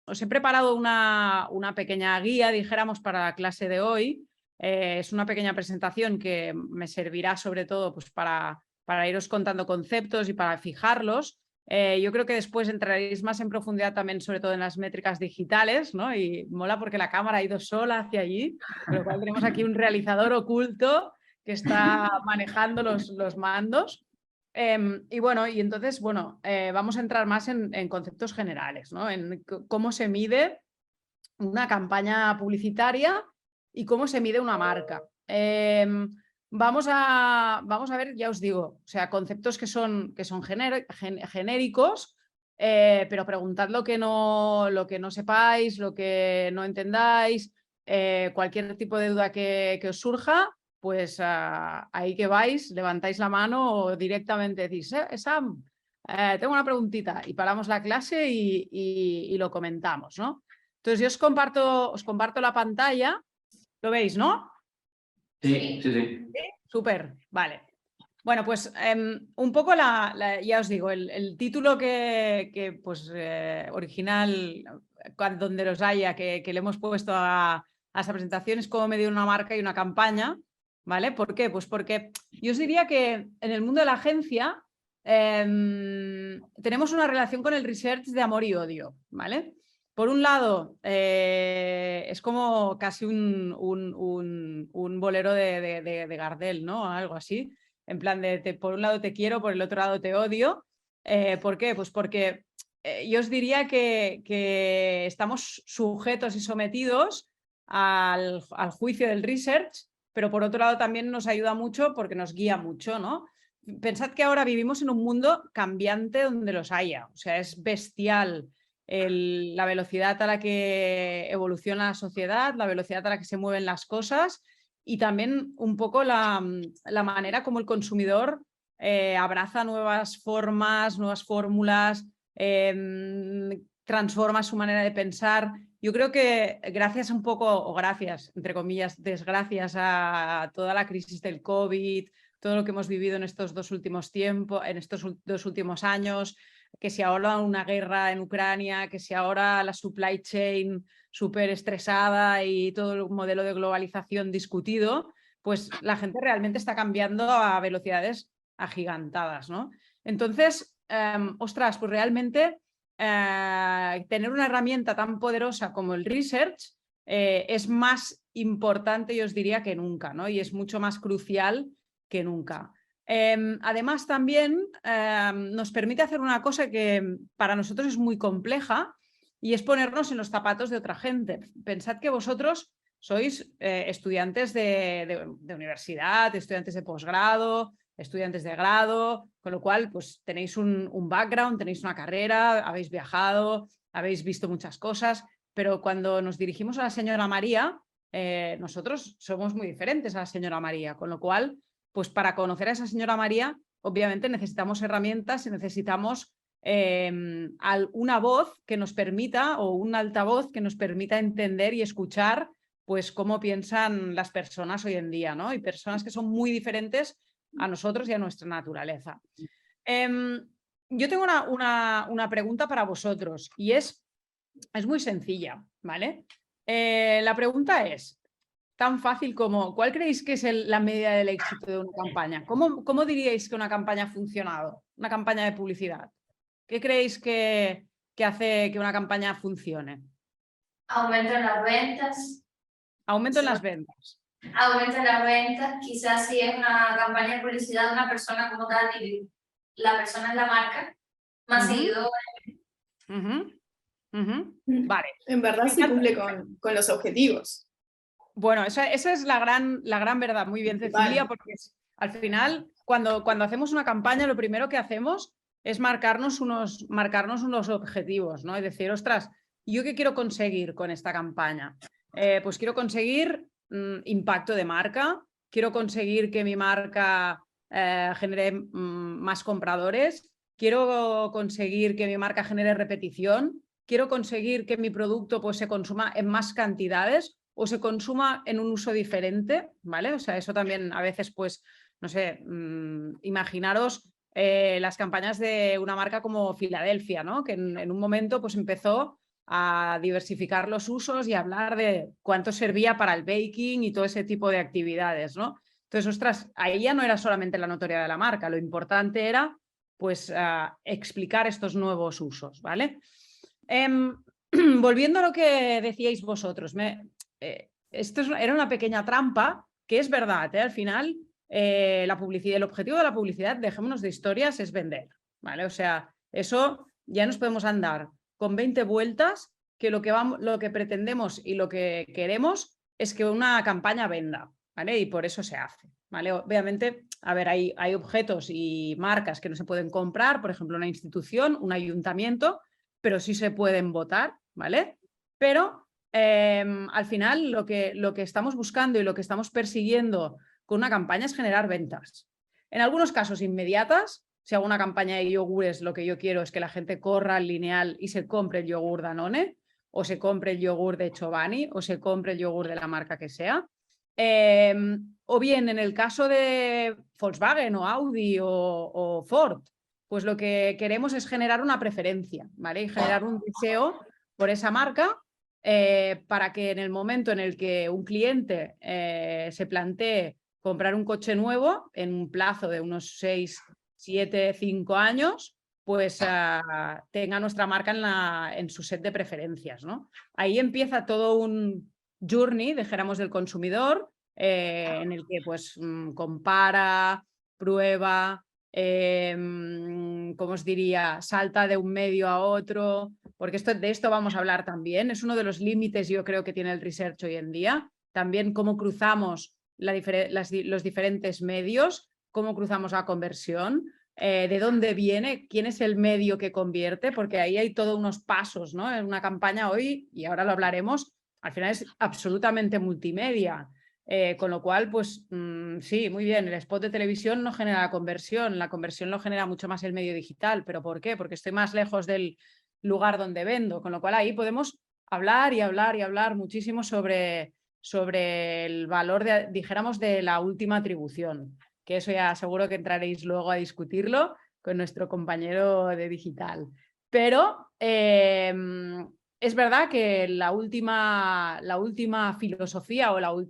os he preparado una pequeña guía, dijéramos, para la clase de hoy. Es una pequeña presentación que me servirá sobre todo pues, para iros contando conceptos y para fijarlos. Yo creo que después entraréis más en profundidad también, sobre todo en las métricas digitales, ¿no? Y mola porque la cámara ha ido sola hacia allí, con lo cual tenemos aquí un realizador oculto que está manejando los mandos. Y bueno, y entonces, bueno, vamos a entrar más en conceptos generales, ¿no? En cómo se mide una campaña publicitaria y cómo se mide una marca. Vamos a ver, ya os digo, o sea, conceptos que son genéricos, pero preguntad lo que no sepáis, lo que no entendáis, cualquier tipo de duda que os surja, pues ahí que vais, levantáis la mano o directamente decís, Sam, tengo una preguntita, y paramos la clase y lo comentamos, ¿no? Entonces yo os comparto la pantalla, ¿lo veis, no? Sí, sí, sí. Súper, vale. Bueno, pues un poco ya os digo, el título que pues, original, donde los haya, que le hemos puesto a esa presentación es cómo medir una marca y una campaña, ¿vale? ¿Por qué? Pues porque yo os diría que en el mundo de la agencia tenemos una relación con el research de amor y odio, ¿vale? Por un lado, es como casi un bolero de Gardel, ¿no? Algo así. En plan de por un lado te quiero, por el otro lado te odio. ¿Por qué? Pues porque yo os diría que estamos sujetos y sometidos al juicio del research, pero por otro lado también nos ayuda mucho porque nos guía mucho, ¿no? Pensad que ahora vivimos en un mundo cambiante donde los haya. O sea, es bestial la velocidad a la que evoluciona la sociedad, la velocidad a la que se mueven las cosas y también un poco la manera como el consumidor abraza nuevas formas, nuevas fórmulas, transforma su manera de pensar. Yo creo que gracias un poco, o gracias, entre comillas, desgracias a toda la crisis del COVID, todo lo que hemos vivido en estos dos últimos tiempos, en estos dos últimos años, que si ahora una guerra en Ucrania, que si ahora la supply chain súper estresada y todo el modelo de globalización discutido, pues la gente realmente está cambiando a velocidades agigantadas, ¿no? Entonces, ostras, pues realmente tener una herramienta tan poderosa como el research es más importante, yo os diría, que nunca, ¿no? Y es mucho más crucial que nunca. Además, también nos permite hacer una cosa que para nosotros es muy compleja y es ponernos en los zapatos de otra gente. Pensad que vosotros sois estudiantes de universidad, estudiantes de posgrado, estudiantes de grado, con lo cual pues tenéis un background, tenéis una carrera, habéis viajado, habéis visto muchas cosas, pero cuando nos dirigimos a la señora María, nosotros somos muy diferentes a la señora María, con lo cual pues para conocer a esa señora María, obviamente necesitamos herramientas y necesitamos una voz que nos permita, o un altavoz que nos permita entender y escuchar pues cómo piensan las personas hoy en día, ¿no? Y personas que son muy diferentes a nosotros y a nuestra naturaleza. Yo tengo una pregunta para vosotros y es muy sencilla, ¿vale? La pregunta es tan fácil como, ¿cuál creéis que es la medida del éxito de una campaña? ¿Cómo diríais que una campaña ha funcionado? Una campaña de publicidad. ¿Qué creéis que hace que una campaña funcione? Aumento en las ventas. Aumento en las ventas. Aumento en las ventas, quizás si es una campaña de publicidad de una persona como tal y la persona es la marca, más seguidores. Vale. En verdad sí cumple con los objetivos. Bueno, esa es la gran verdad. Muy bien, Cecilia, porque al final, cuando hacemos una campaña, lo primero que hacemos es marcarnos unos objetivos, ¿no? Es decir, ostras, ¿yo qué quiero conseguir con esta campaña? Pues quiero conseguir impacto de marca, quiero conseguir que mi marca genere más compradores, quiero conseguir que mi marca genere repetición, quiero conseguir que mi producto pues, se consuma en más cantidades o se consuma en un uso diferente, ¿vale? O sea, eso también a veces, pues, no sé, imaginaros las campañas de una marca como Filadelfia, ¿no? Que en un momento pues empezó a diversificar los usos y a hablar de cuánto servía para el baking y todo ese tipo de actividades, ¿no? Entonces, ostras, ahí ya no era solamente la notoriedad de la marca, lo importante era pues explicar estos nuevos usos, ¿vale? Volviendo a lo que decíais vosotros, esto era una pequeña trampa, que es verdad, al final la publicidad, el objetivo de la publicidad, dejémonos de historias, es vender, ¿vale? O sea, eso ya nos podemos andar con 20 vueltas, que lo que pretendemos y lo que queremos es que una campaña venda, ¿vale? Y por eso se hace, ¿vale? Obviamente, a ver, hay objetos y marcas que no se pueden comprar, por ejemplo, una institución, un ayuntamiento, pero sí se pueden votar, ¿vale? Pero al final lo que estamos buscando y lo que estamos persiguiendo con una campaña es generar ventas. En algunos casos inmediatas. Si hago una campaña de yogures, lo que yo quiero es que la gente corra al Lineal y se compre el yogur Danone, o se compre el yogur de Chobani, o se compre el yogur de la marca que sea. O bien, en el caso de Volkswagen o Audi o Ford, pues lo que queremos es generar una preferencia, ¿vale? Y generar un deseo por esa marca para que en el momento en el que un cliente se plantee comprar un coche nuevo en un plazo de unos 6, 7, 5 años, pues tenga nuestra marca en su set de preferencias, ¿no? Ahí empieza todo un journey, dijéramos, del consumidor, en el que pues compara, prueba, ¿cómo os diría? Salta de un medio a otro, porque de esto vamos a hablar también. Es uno de los límites, yo creo, que tiene el research hoy en día. También cómo cruzamos los diferentes medios, cómo cruzamos la conversión, de dónde viene, quién es el medio que convierte, porque ahí hay todos unos pasos, ¿no? En una campaña hoy, y ahora lo hablaremos, al final es absolutamente multimedia, con lo cual, pues sí, muy bien, el spot de televisión no genera la conversión lo genera mucho más el medio digital, ¿pero por qué? Porque estoy más lejos del lugar donde vendo, con lo cual ahí podemos hablar y hablar y hablar muchísimo sobre el valor, dijéramos, de la última atribución, que eso ya seguro que entraréis luego a discutirlo con nuestro compañero de digital. Pero es verdad que la última filosofía o lo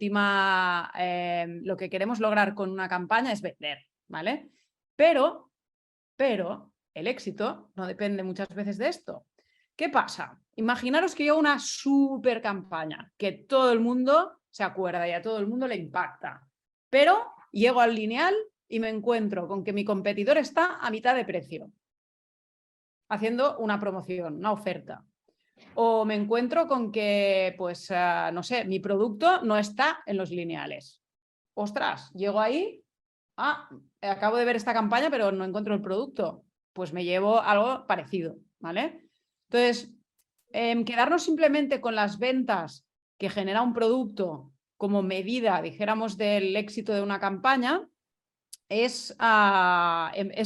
que queremos lograr con una campaña es vender, ¿vale? Pero el éxito no depende muchas veces de esto. ¿Qué pasa? Imaginaros que yo hago una super campaña que todo el mundo se acuerda y a todo el mundo le impacta, pero llego al Lineal y me encuentro con que mi competidor está a mitad de precio, haciendo una promoción, una oferta. O me encuentro con que, pues, no sé, mi producto no está en los Lineales. Ostras, llego ahí, acabo de ver esta campaña, pero no encuentro el producto. Pues me llevo algo parecido, ¿vale? Entonces, quedarnos simplemente con las ventas que genera un producto como medida, dijéramos, del éxito de una campaña, es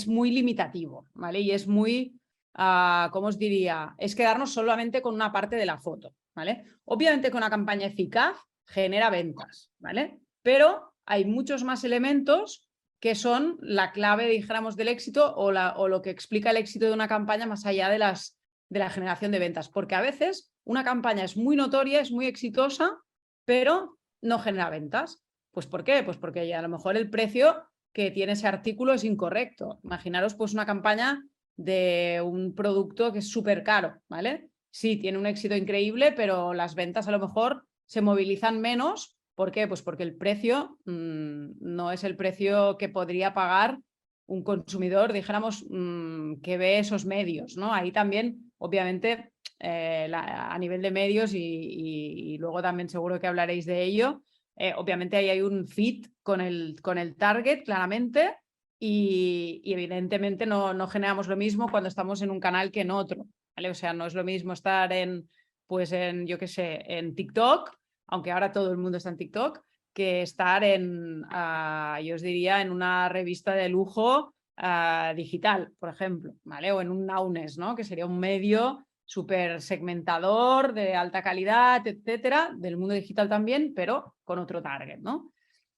muy limitativo, ¿vale? Y es muy, ¿cómo os diría? Es quedarnos solamente con una parte de la foto, ¿vale? Obviamente que una campaña eficaz genera ventas, ¿vale? Pero hay muchos más elementos que son la clave, dijéramos, del éxito o lo que explica el éxito de una campaña más allá de la generación de ventas. Porque a veces una campaña es muy notoria, es muy exitosa, pero no genera ventas. ¿Pues por qué? Pues porque a lo mejor el precio que tiene ese artículo es incorrecto. Imaginaros pues una campaña de un producto que es súper caro, ¿vale? Sí, tiene un éxito increíble, pero las ventas a lo mejor se movilizan menos. ¿Por qué? Pues porque el precio no es el precio que podría pagar un consumidor, dijéramos, que ve esos medios, ¿no? Ahí también, obviamente, a nivel de medios y luego también seguro que hablaréis de ello, obviamente ahí hay un fit con el target, claramente, y evidentemente no generamos lo mismo cuando estamos en un canal que en otro, ¿vale? O sea, no es lo mismo estar yo qué sé, en TikTok, aunque ahora todo el mundo está en TikTok, que estar yo os diría, en una revista de lujo digital, por ejemplo, ¿vale? O en un Naunes, ¿no? Que sería un medio súper segmentador, de alta calidad, etcétera, del mundo digital también, pero con otro target, ¿no?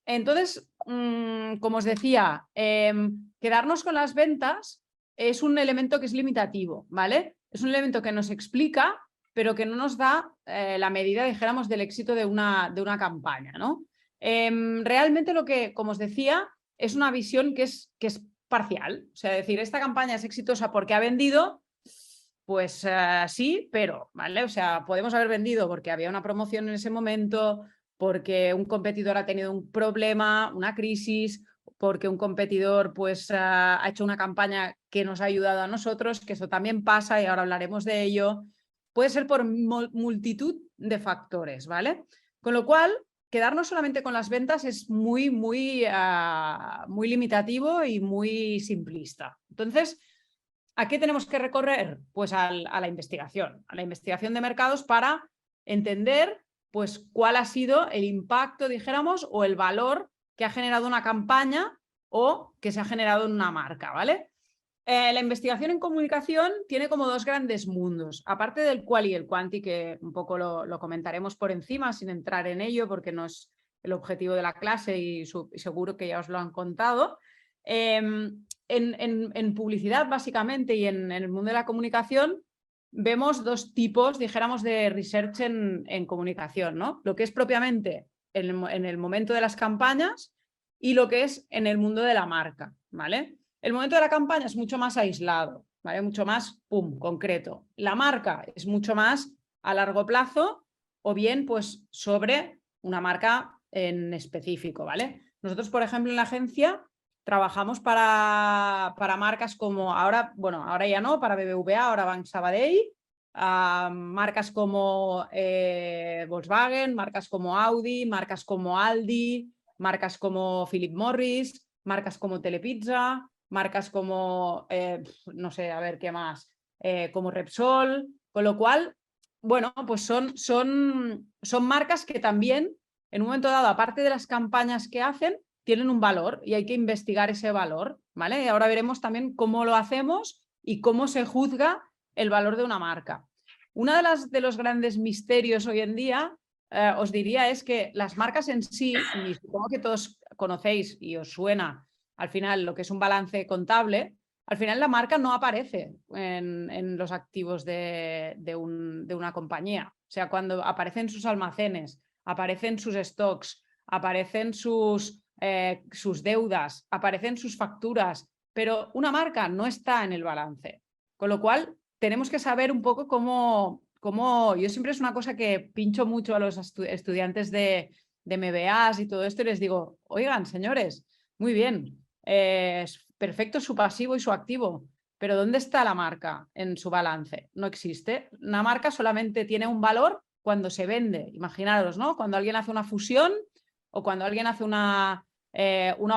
Entonces, como os decía, quedarnos con las ventas es un elemento que es limitativo, ¿vale? Es un elemento que nos explica pero que no nos da la medida, dijéramos, del éxito de una campaña, ¿no? Realmente lo que, como os decía, es una visión que es parcial. O sea, decir, esta campaña es exitosa porque ha vendido, pues sí, pero, ¿vale? O sea, podemos haber vendido porque había una promoción en ese momento, porque un competidor ha tenido un problema, una crisis, porque un competidor pues ha hecho una campaña que nos ha ayudado a nosotros, que eso también pasa y ahora hablaremos de ello. Puede ser por multitud de factores, ¿vale? Con lo cual, quedarnos solamente con las ventas es muy limitativo y muy simplista. Entonces, ¿a qué tenemos que recorrer? Pues a la investigación de mercados para entender pues, cuál ha sido el impacto, dijéramos, o el valor que ha generado una campaña o que se ha generado en una marca, ¿vale? La investigación en comunicación tiene como dos grandes mundos, aparte del qual y el quanti, que un poco lo comentaremos por encima sin entrar en ello porque no es el objetivo de la clase y seguro que ya os lo han contado. En publicidad básicamente y en el mundo de la comunicación vemos dos tipos, dijéramos, de research en comunicación, ¿no? Lo que es propiamente en el momento de las campañas y lo que es en el mundo de la marca, ¿vale? El momento de la campaña es mucho más aislado, ¿vale? Mucho más, concreto. La marca es mucho más a largo plazo o bien pues sobre una marca en específico, ¿vale? Nosotros, por ejemplo, en la agencia trabajamos para marcas como, ahora ya no, para BBVA, ahora Banc Sabadell, marcas como Volkswagen, marcas como Audi, marcas como Aldi, marcas como Philip Morris, marcas como Telepizza, marcas como, no sé, a ver qué más, como Repsol, con lo cual, bueno, pues son marcas que también, en un momento dado, aparte de las campañas que hacen, tienen un valor y hay que investigar ese valor, ¿vale? Y ahora veremos también cómo lo hacemos y cómo se juzga el valor de una marca. Uno de los grandes misterios hoy en día, os diría, es que las marcas en sí, y supongo que todos conocéis y os suena al final lo que es un balance contable, al final la marca no aparece en los activos de una compañía. O sea, cuando aparecen sus almacenes, aparecen sus stocks, aparecen sus deudas, aparecen sus facturas, pero una marca no está en el balance. Con lo cual, tenemos que saber un poco cómo yo siempre es una cosa que pincho mucho a los estudiantes de MBAs y todo esto y les digo, oigan, señores, muy bien, es perfecto su pasivo y su activo, pero ¿dónde está la marca en su balance? No existe. Una marca solamente tiene un valor cuando se vende. Imaginaros, ¿no? Cuando alguien hace una fusión o cuando alguien hace una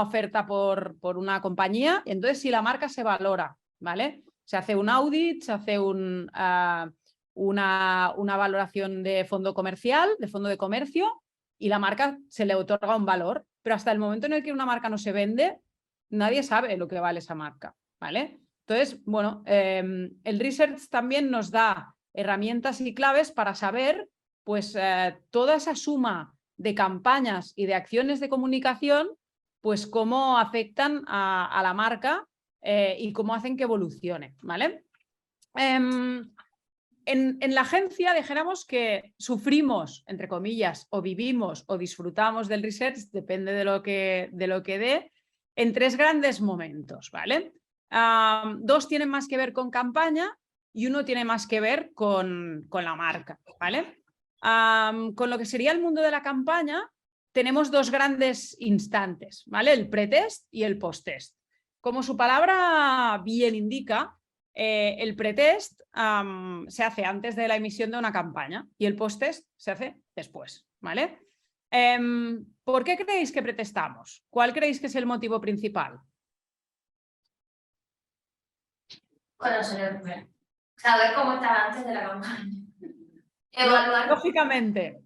oferta por una compañía, entonces sí la marca se valora, ¿vale? Se hace un audit, se hace una valoración de fondo comercial, de fondo de comercio, y la marca se le otorga un valor, pero hasta el momento en el que una marca no se vende, nadie sabe lo que vale esa marca, ¿vale? Entonces, bueno, el research también nos da herramientas y claves para saber, pues, toda esa suma de campañas y de acciones de comunicación, pues cómo afectan a la marca y cómo hacen que evolucione, ¿vale? En la agencia dijéramos que sufrimos, entre comillas, o vivimos o disfrutamos del research, depende de lo que dé, en tres grandes momentos, ¿vale? Dos tienen más que ver con campaña y uno tiene más que ver con la marca, ¿vale? Con lo que sería el mundo de la campaña, tenemos dos grandes instantes, ¿vale? El pretest y el posttest. Como su palabra bien indica, el pretest se hace antes de la emisión de una campaña y el posttest se hace después, ¿vale? ¿Por qué creéis que pretestamos? ¿Cuál creéis que es el motivo principal? Conocer el primero. Saber cómo estaba antes de la campaña. Evaluar. Lógicamente.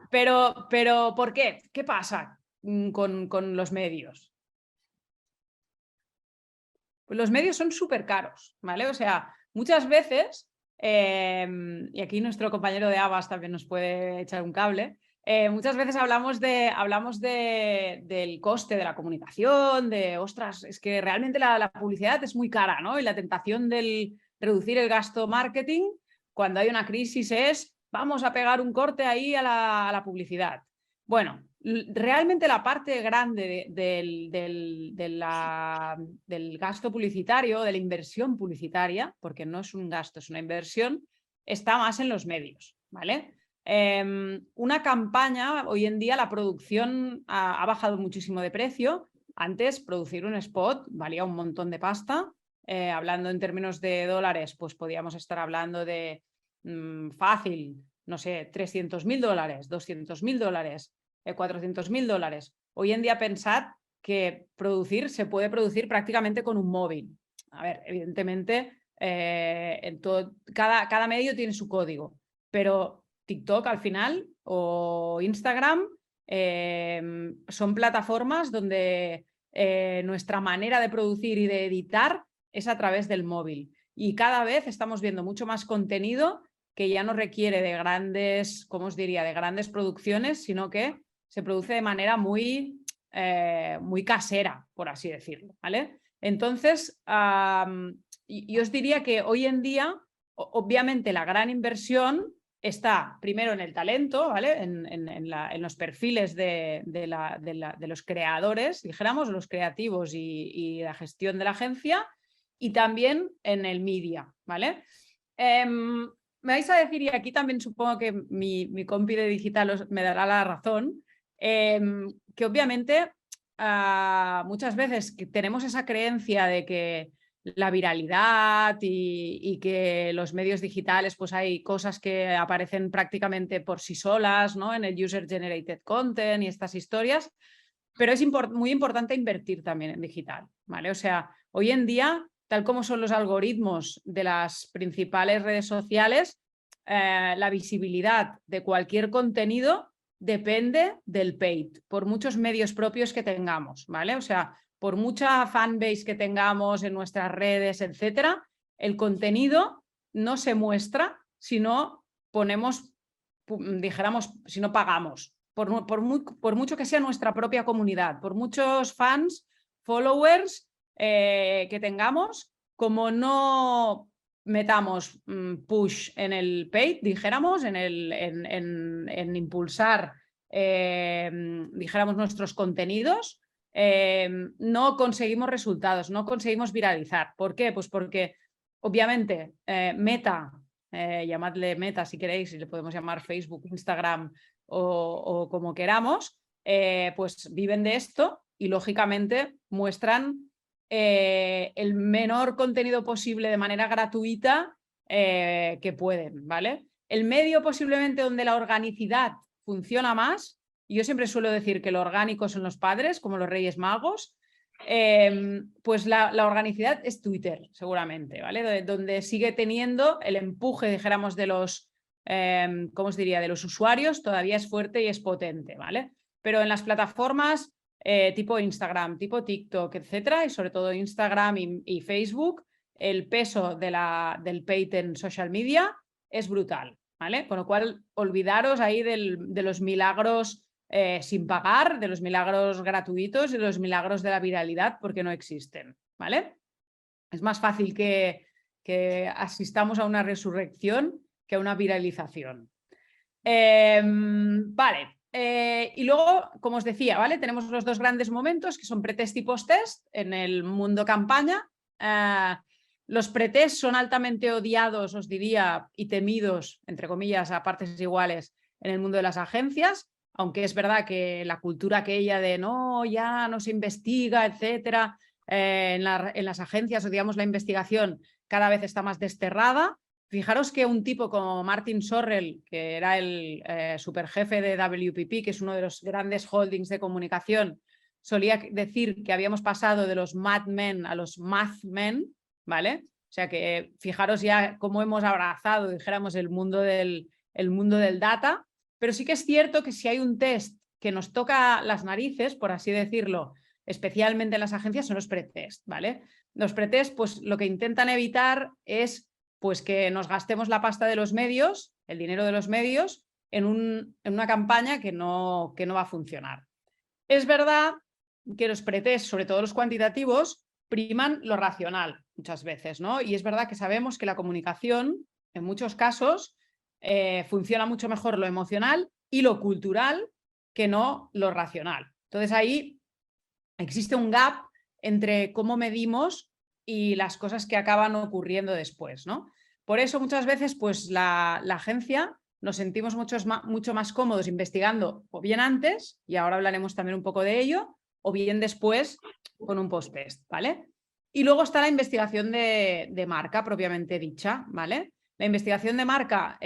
Pero ¿por qué? ¿Qué pasa con los medios? Pues los medios son súper caros, ¿vale? O sea, muchas veces, y aquí nuestro compañero de Abas también nos puede echar un cable, muchas veces hablamos del coste de la comunicación, de, ostras, es que realmente la publicidad es muy cara, ¿no? Y la tentación del reducir el gasto marketing cuando hay una crisis es vamos a pegar un corte ahí a la publicidad. Bueno, realmente la parte grande del gasto publicitario, de la inversión publicitaria, porque no es un gasto, es una inversión, está más en los medios, ¿vale? Una campaña, hoy en día la producción ha bajado muchísimo de precio. Antes producir un spot valía un montón de pasta. Hablando en términos de dólares, pues podíamos estar hablando de fácil, no sé, $300.000, $200.000, $400.000. Hoy en día pensad que se puede producir prácticamente con un móvil. A ver, evidentemente cada medio tiene su código, pero TikTok al final o Instagram son plataformas donde nuestra manera de producir y de editar es a través del móvil. Y cada vez estamos viendo mucho más contenido que ya no requiere de grandes, ¿cómo os diría?, de grandes producciones, sino que se produce de manera muy casera, por así decirlo, ¿vale? Entonces, yo os diría que hoy en día, obviamente, la gran inversión está primero en el talento, ¿vale? En los perfiles de los creadores, dijéramos, los creativos y la gestión de la agencia, y también en el media, ¿vale? Me vais a decir, y aquí también supongo que mi compi de digital me dará la razón, que obviamente muchas veces tenemos esa creencia de que la viralidad y que los medios digitales, pues hay cosas que aparecen prácticamente por sí solas, ¿no? En el user generated content y estas historias, pero es muy importante invertir también en digital, ¿vale? O sea, hoy en día, tal como son los algoritmos de las principales redes sociales, la visibilidad de cualquier contenido depende del paid, por muchos medios propios que tengamos, ¿vale? O sea, por mucha fanbase que tengamos en nuestras redes, etcétera, el contenido no se muestra si no ponemos, dijéramos, si no pagamos. Por mucho que sea nuestra propia comunidad, por muchos fans, followers que tengamos, como no metamos push en el paid, dijéramos, en impulsar, dijéramos, nuestros contenidos, no conseguimos resultados, no conseguimos viralizar. ¿Por qué? Pues porque obviamente Meta, llamadle Meta si queréis, y le podemos llamar Facebook, Instagram o como queramos, pues viven de esto y lógicamente muestran el menor contenido posible de manera gratuita que pueden, ¿vale? El medio posiblemente donde la organicidad funciona más, y yo siempre suelo decir que lo orgánico son los padres, como los Reyes Magos, pues la organicidad es Twitter, seguramente, ¿vale? Donde sigue teniendo el empuje, dijéramos, de los, ¿cómo os diría?, de los usuarios, todavía es fuerte y es potente, ¿vale? Pero en las plataformas tipo Instagram, tipo TikTok, etcétera, y sobre todo Instagram y Facebook, el peso del paid en social media es brutal, ¿vale? Con lo cual, olvidaros ahí de los milagros sin pagar, de los milagros gratuitos y de los milagros de la viralidad, porque no existen, ¿vale? Es más fácil que asistamos a una resurrección que a una viralización. Vale. Y luego, como os decía, ¿vale? Tenemos los dos grandes momentos que son pretest y post-test en el mundo campaña. Los pretest son altamente odiados, os diría, y temidos, entre comillas, a partes iguales en el mundo de las agencias, aunque es verdad que la cultura aquella de no, ya no se investiga, etcétera, en las agencias, o digamos la investigación cada vez está más desterrada. Fijaros que un tipo como Martin Sorrell, que era el superjefe de WPP, que es uno de los grandes holdings de comunicación, solía decir que habíamos pasado de los Mad Men a los Math Men, ¿vale? O sea que fijaros ya cómo hemos abrazado, dijéramos, el mundo del data, pero sí que es cierto que si hay un test que nos toca las narices, por así decirlo, especialmente en las agencias, son los pretest, ¿vale? Los pretest, pues lo que intentan evitar es pues que nos gastemos la pasta de los medios, el dinero de los medios, en una campaña que no va a funcionar. Es verdad que los pretest, sobre todo los cuantitativos, priman lo racional muchas veces, ¿no? Y es verdad que sabemos que la comunicación en muchos casos funciona mucho mejor lo emocional y lo cultural que no lo racional. Entonces ahí existe un gap entre cómo medimos y las cosas que acaban ocurriendo después, ¿no? Por eso muchas veces pues la agencia nos sentimos mucho más cómodos investigando o bien antes, y ahora hablaremos también un poco de ello, o bien después con un post-test, ¿vale? Y luego está la investigación de marca propiamente dicha, ¿vale? La investigación de marca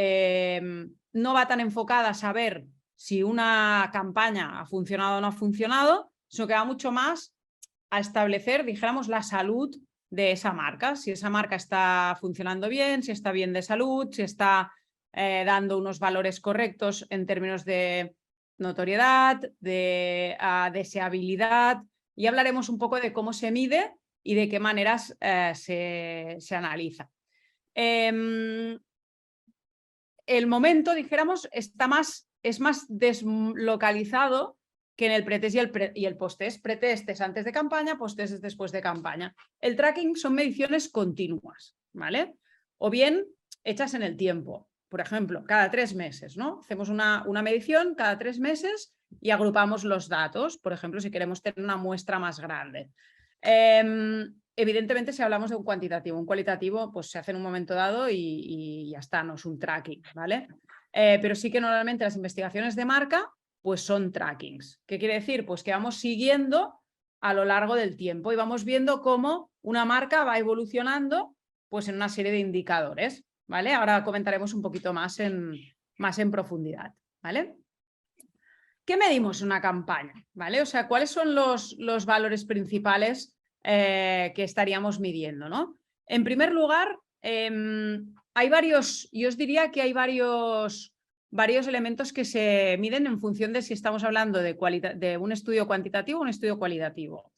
no va tan enfocada a saber si una campaña ha funcionado o no ha funcionado, sino que va mucho más a establecer, dijéramos, la salud de esa marca, si esa marca está funcionando bien, si está bien de salud, si está dando unos valores correctos en términos de notoriedad, de deseabilidad, y hablaremos un poco de cómo se mide y de qué maneras se analiza. El momento, dijéramos, es más deslocalizado que en el pretest y el post-test. Pretest es antes de campaña, post-test es después de campaña. El tracking son mediciones continuas, ¿vale? O bien hechas en el tiempo. Por ejemplo, cada 3 meses, ¿no? Hacemos una medición cada 3 meses y agrupamos los datos, por ejemplo, si queremos tener una muestra más grande. Evidentemente, si hablamos de un cuantitativo, un cualitativo, pues se hace en un momento dado y ya está, no es un tracking, ¿vale? Pero sí que normalmente las investigaciones de marca pues son trackings. ¿Qué quiere decir? Pues que vamos siguiendo a lo largo del tiempo y vamos viendo cómo una marca va evolucionando pues en una serie de indicadores, ¿vale? Ahora comentaremos un poquito más en profundidad, ¿vale? ¿Qué medimos en una campaña? ¿Vale? O sea, ¿cuáles son los valores principales que estaríamos midiendo, ¿no? En primer lugar, hay varios, yo os diría que hay varios elementos que se miden en función de si estamos hablando de un estudio cuantitativo o un estudio cualitativo.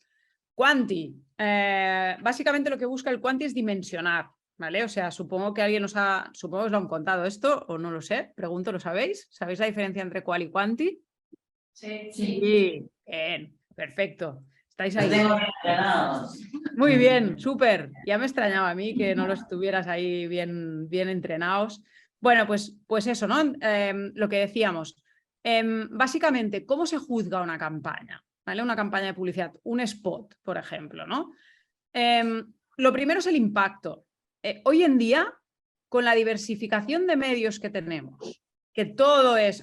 Quanti, básicamente lo que busca el Quanti es dimensionar, ¿vale? O sea, supongo que alguien supongo que os lo han contado esto, o no lo sé, pregunto, ¿lo sabéis? ¿Sabéis la diferencia entre qual y quanti? Sí. Sí, bien, perfecto. Estáis ahí. Tengo entrenados. Muy bien, súper. Ya me extrañaba a mí que no los tuvieras ahí bien entrenados. Bueno, pues eso, ¿no? Lo que decíamos. Básicamente, ¿cómo se juzga una campaña? ¿Vale? Una campaña de publicidad, un spot, por ejemplo, ¿no? Lo primero es el impacto. Hoy en día, con la diversificación de medios que tenemos, que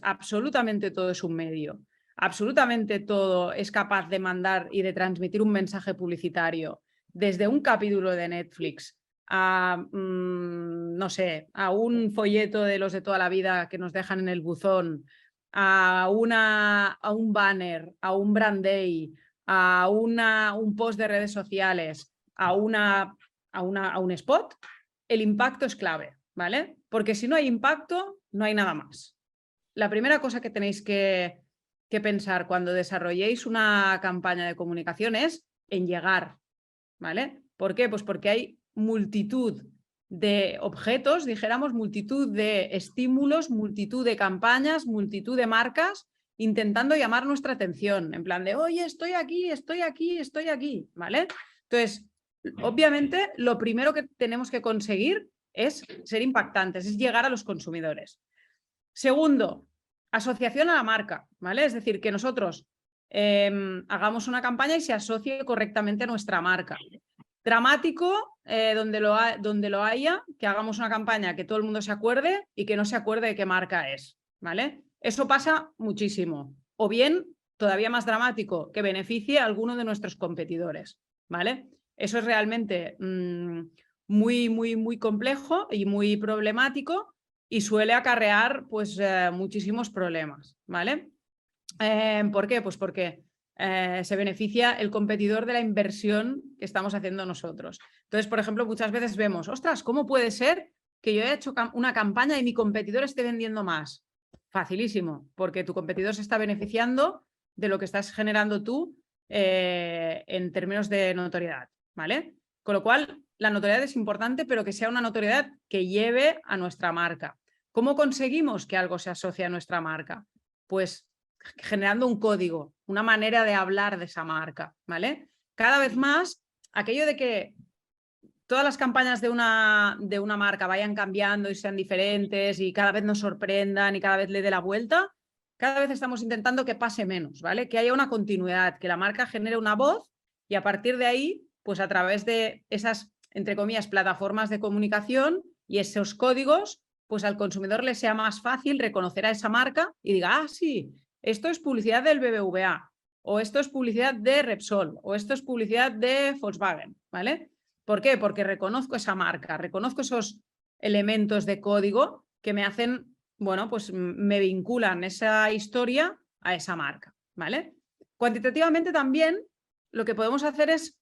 absolutamente todo es un medio, absolutamente todo es capaz de mandar y de transmitir un mensaje publicitario, desde un capítulo de Netflix a, no sé, a un folleto de los de toda la vida que nos dejan en el buzón, a un banner, a un brand day, a un post de redes sociales, a un spot, el impacto es clave, ¿vale? Porque si no hay impacto, no hay nada más. La primera cosa que tenéis que pensar cuando desarrolléis una campaña de comunicación es en llegar, ¿vale? ¿Por qué? Pues porque hay multitud de objetos, dijéramos, multitud de estímulos, multitud de campañas, multitud de marcas intentando llamar nuestra atención, en plan de, oye, estoy aquí, ¿vale? Entonces, obviamente, lo primero que tenemos que conseguir es ser impactantes, es llegar a los consumidores. Segundo, asociación a la marca, ¿vale? Es decir, que nosotros hagamos una campaña y se asocie correctamente a nuestra marca. Dramático, donde lo haya, que hagamos una campaña que todo el mundo se acuerde y que no se acuerde de qué marca es, ¿vale? Eso pasa muchísimo. O bien, todavía más dramático, que beneficie a alguno de nuestros competidores, ¿vale? Eso es realmente muy complejo y muy problemático y suele acarrear pues muchísimos problemas, ¿vale? ¿Por qué? Pues porque se beneficia el competidor de la inversión que estamos haciendo nosotros. Entonces, por ejemplo, muchas veces vemos, ostras, ¿cómo puede ser que yo haya hecho una campaña y mi competidor esté vendiendo más? Facilísimo, porque tu competidor se está beneficiando de lo que estás generando tú en términos de notoriedad, ¿vale? Con lo cual, la notoriedad es importante, pero que sea una notoriedad que lleve a nuestra marca. ¿Cómo conseguimos que algo se asocie a nuestra marca? Pues generando un código, una manera de hablar de esa marca, ¿vale? Cada vez más, aquello de que todas las campañas de una marca vayan cambiando y sean diferentes y cada vez nos sorprendan y cada vez le dé la vuelta, cada vez estamos intentando que pase menos, ¿vale? Que haya una continuidad, que la marca genere una voz y a partir de ahí, pues a través de esas, entre comillas, plataformas de comunicación y esos códigos, pues al consumidor le sea más fácil reconocer a esa marca y diga, ah, sí, esto es publicidad del BBVA, o esto es publicidad de Repsol, o esto es publicidad de Volkswagen, ¿vale? ¿Por qué? Porque reconozco esa marca, reconozco esos elementos de código que me hacen, bueno, pues me vinculan esa historia a esa marca, ¿vale? Cuantitativamente también lo que podemos hacer es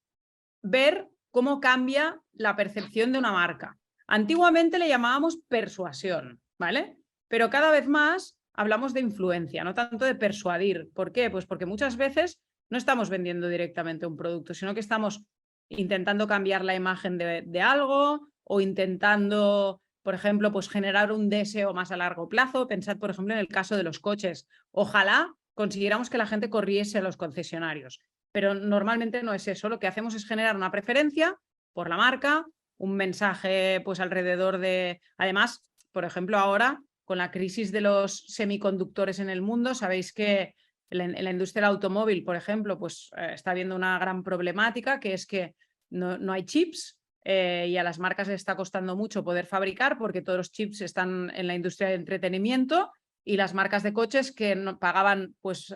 ver cómo cambia la percepción de una marca. Antiguamente le llamábamos persuasión, ¿vale? Pero cada vez más hablamos de influencia, no tanto de persuadir. ¿Por qué? Pues porque muchas veces no estamos vendiendo directamente un producto, sino que estamos intentando cambiar la imagen de algo o intentando, por ejemplo, pues generar un deseo más a largo plazo. Pensad, por ejemplo, en el caso de los coches. Ojalá consiguiéramos que la gente corriese a los concesionarios, pero normalmente no es eso. Lo que hacemos es generar una preferencia por la marca, un mensaje pues alrededor de... Además, por ejemplo, ahora con la crisis de los semiconductores en el mundo, sabéis que en la industria del automóvil, por ejemplo, pues está habiendo una gran problemática, que es que no hay chips y a las marcas les está costando mucho poder fabricar porque todos los chips están en la industria del entretenimiento y las marcas de coches que no pagaban, pues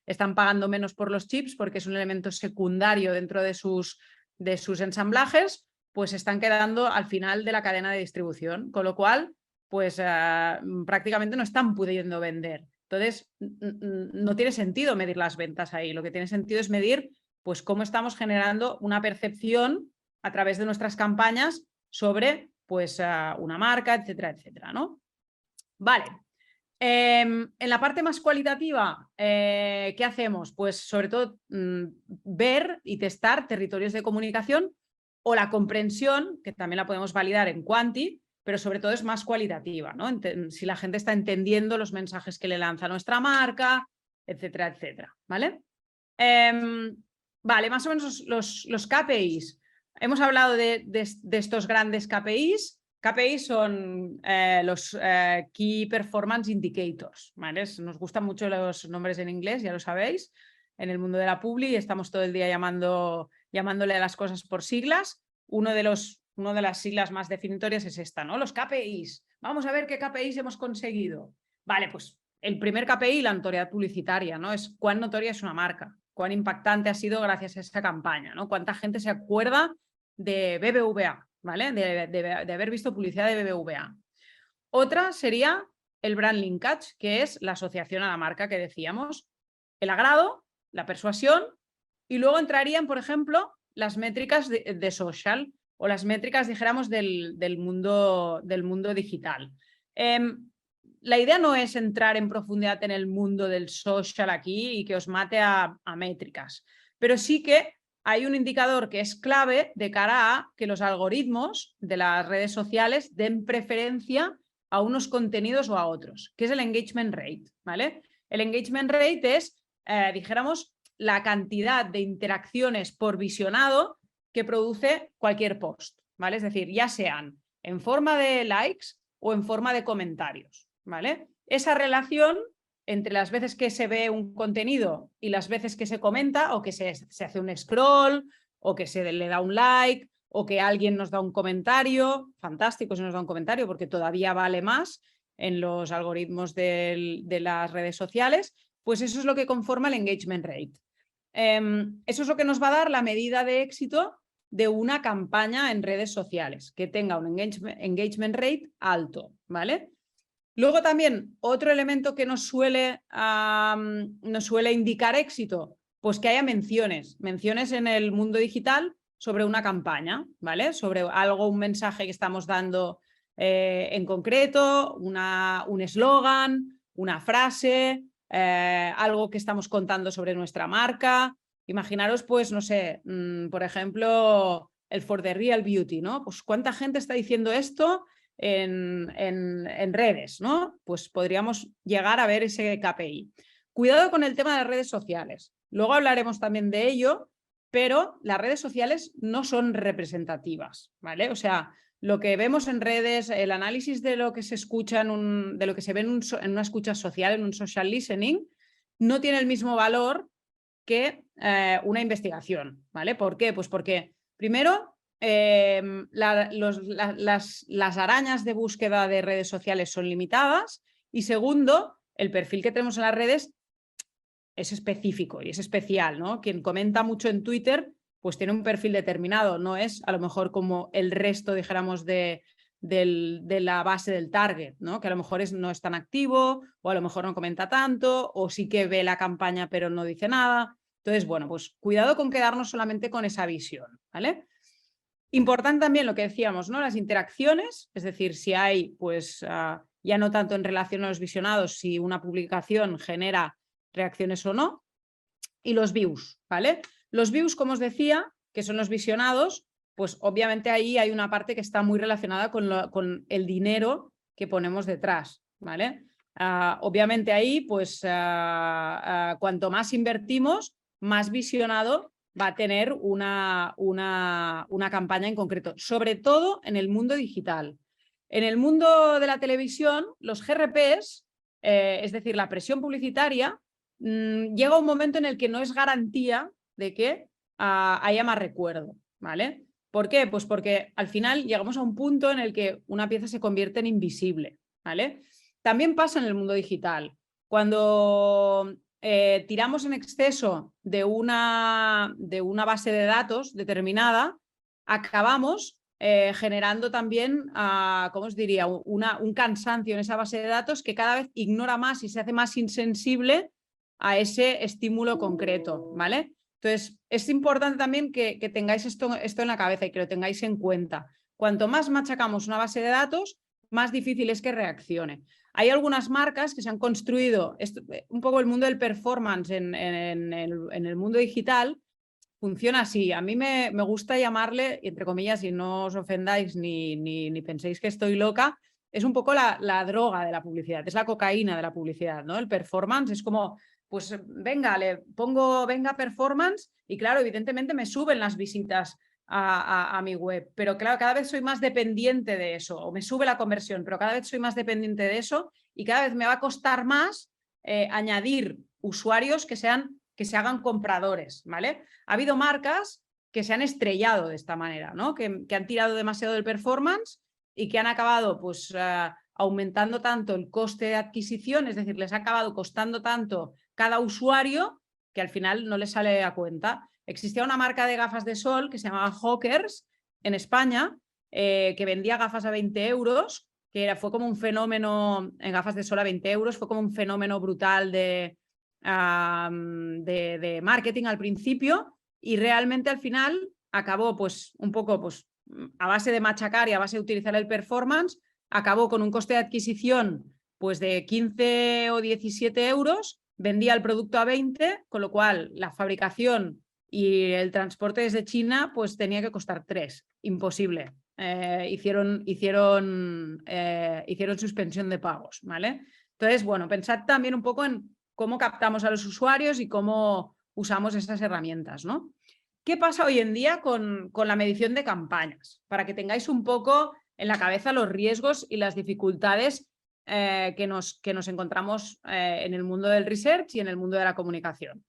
están pagando menos por los chips porque es un elemento secundario dentro de sus ensamblajes, pues están quedando al final de la cadena de distribución, con lo cual pues prácticamente no están pudiendo vender. Entonces, no tiene sentido medir las ventas ahí. Lo que tiene sentido es medir pues, cómo estamos generando una percepción a través de nuestras campañas sobre pues, una marca, etcétera, etcétera, ¿no? Vale. En la parte más cualitativa, ¿qué hacemos? Pues sobre todo ver y testar territorios de comunicación o la comprensión, que también la podemos validar en Quanti, pero sobre todo es más cualitativa, ¿no? Si la gente está entendiendo los mensajes que le lanza nuestra marca, etcétera, etcétera, ¿vale? Vale, más o menos los KPIs. Hemos hablado de estos grandes KPIs. KPIs son los Key Performance Indicators, ¿vale? Nos gustan mucho los nombres en inglés, ya lo sabéis. En el mundo de la publi estamos todo el día llamándole a las cosas por siglas. Una de las siglas más definitorias es esta, ¿no? Los KPIs. Vamos a ver qué KPIs hemos conseguido. Vale, pues el primer KPI, la notoriedad publicitaria, ¿no? Es cuán notoria es una marca, cuán impactante ha sido gracias a esta campaña, ¿no? Cuánta gente se acuerda de BBVA, ¿vale? De haber visto publicidad de BBVA. Otra sería el brand linkage, que es la asociación a la marca que decíamos, el agrado, la persuasión, y luego entrarían, por ejemplo, las métricas de social o las métricas, dijéramos, del mundo digital. La idea no es entrar en profundidad en el mundo del social aquí y que os mate a métricas, pero sí que hay un indicador que es clave de cara a que los algoritmos de las redes sociales den preferencia a unos contenidos o a otros, que es el engagement rate, ¿vale? El engagement rate es, dijéramos, la cantidad de interacciones por visionado que produce cualquier post, ¿vale? Es decir, ya sean en forma de likes o en forma de comentarios, ¿vale? Esa relación entre las veces que se ve un contenido y las veces que se comenta o que se hace un scroll o que se le da un like o que alguien nos da un comentario, fantástico si nos da un comentario porque todavía vale más en los algoritmos de las redes sociales, pues eso es lo que conforma el engagement rate. Eso es lo que nos va a dar la medida de éxito de una campaña en redes sociales, que tenga un engagement rate alto, ¿vale? Luego también otro elemento que nos suele indicar éxito, pues que haya menciones en el mundo digital sobre una campaña, ¿vale? Sobre algo, un mensaje que estamos dando en concreto, un eslogan, una frase, algo que estamos contando sobre nuestra marca. Imaginaros, pues, no sé, por ejemplo, el For the Real Beauty, ¿no? Pues cuánta gente está diciendo esto en redes, ¿no? Pues podríamos llegar a ver ese KPI. Cuidado con el tema de las redes sociales. Luego hablaremos también de ello, pero las redes sociales no son representativas, ¿vale? O sea, lo que vemos en redes, el análisis de lo que se escucha de lo que se ve en una escucha social, en un social listening, no tiene el mismo valor que una investigación, ¿vale? ¿Por qué? Pues porque, primero, las arañas de búsqueda de redes sociales son limitadas y, segundo, el perfil que tenemos en las redes es específico y es especial, ¿no? Quien comenta mucho en Twitter pues tiene un perfil determinado, no es a lo mejor como el resto, dijéramos, de la base del target, ¿no? Que a lo mejor no es tan activo o a lo mejor no comenta tanto o sí que ve la campaña pero no dice nada. Entonces, bueno, pues cuidado con quedarnos solamente con esa visión, ¿vale? Importante también lo que decíamos, ¿no? Las interacciones, es decir, si hay, pues ya no tanto en relación a los visionados, si una publicación genera reacciones o no, y los views, ¿vale? Los views, como os decía, que son los visionados, pues obviamente ahí hay una parte que está muy relacionada con el dinero que ponemos detrás, ¿vale? Obviamente ahí, pues cuanto más invertimos, más visionado va a tener una campaña en concreto, sobre todo en el mundo digital. En el mundo de la televisión, los GRPs, es decir, la presión publicitaria, llega un momento en el que no es garantía de que haya más recuerdo, ¿vale? ¿Por qué? Pues porque al final llegamos a un punto en el que una pieza se convierte en invisible, ¿vale? También pasa en el mundo digital. Cuando tiramos en exceso de una base de datos determinada, acabamos generando también, ¿cómo os diría?, un cansancio en esa base de datos que cada vez ignora más y se hace más insensible a ese estímulo concreto, ¿vale? Entonces, es importante también que tengáis esto en la cabeza y que lo tengáis en cuenta. Cuanto más machacamos una base de datos, más difícil es que reaccione. Hay algunas marcas que se han construido, un poco el mundo del performance en el mundo digital, funciona así. A mí me gusta llamarle, entre comillas, y no os ofendáis ni penséis que estoy loca, es un poco la droga de la publicidad, es la cocaína de la publicidad, ¿no? El performance es como, pues venga, le pongo venga performance y claro, evidentemente me suben las visitas a mi web, pero claro, cada vez soy más dependiente de eso, o me sube la conversión, pero cada vez soy más dependiente de eso y cada vez me va a costar más añadir usuarios que se hagan compradores, ¿vale? Ha habido marcas que se han estrellado de esta manera, ¿no? Que han tirado demasiado del performance y que han acabado pues aumentando tanto el coste de adquisición, es decir, les ha acabado costando tanto cada usuario que al final no les sale a cuenta. Existía una marca de gafas de sol que se llamaba Hawkers en España, que vendía gafas a 20 euros, que fue como un fenómeno, en gafas de sol a 20 euros, fue como un fenómeno brutal de marketing al principio y realmente al final acabó pues un poco pues a base de machacar y a base de utilizar el performance, acabó con un coste de adquisición pues de 15 o 17 euros, vendía el producto a 20, con lo cual la fabricación y el transporte desde China pues tenía que costar 3, imposible. Hicieron suspensión de pagos, ¿vale? Entonces, bueno, pensad también un poco en cómo captamos a los usuarios y cómo usamos estas herramientas, ¿no? ¿Qué pasa hoy en día con la medición de campañas? Para que tengáis un poco en la cabeza los riesgos y las dificultades que nos encontramos en el mundo del research y en el mundo de la comunicación.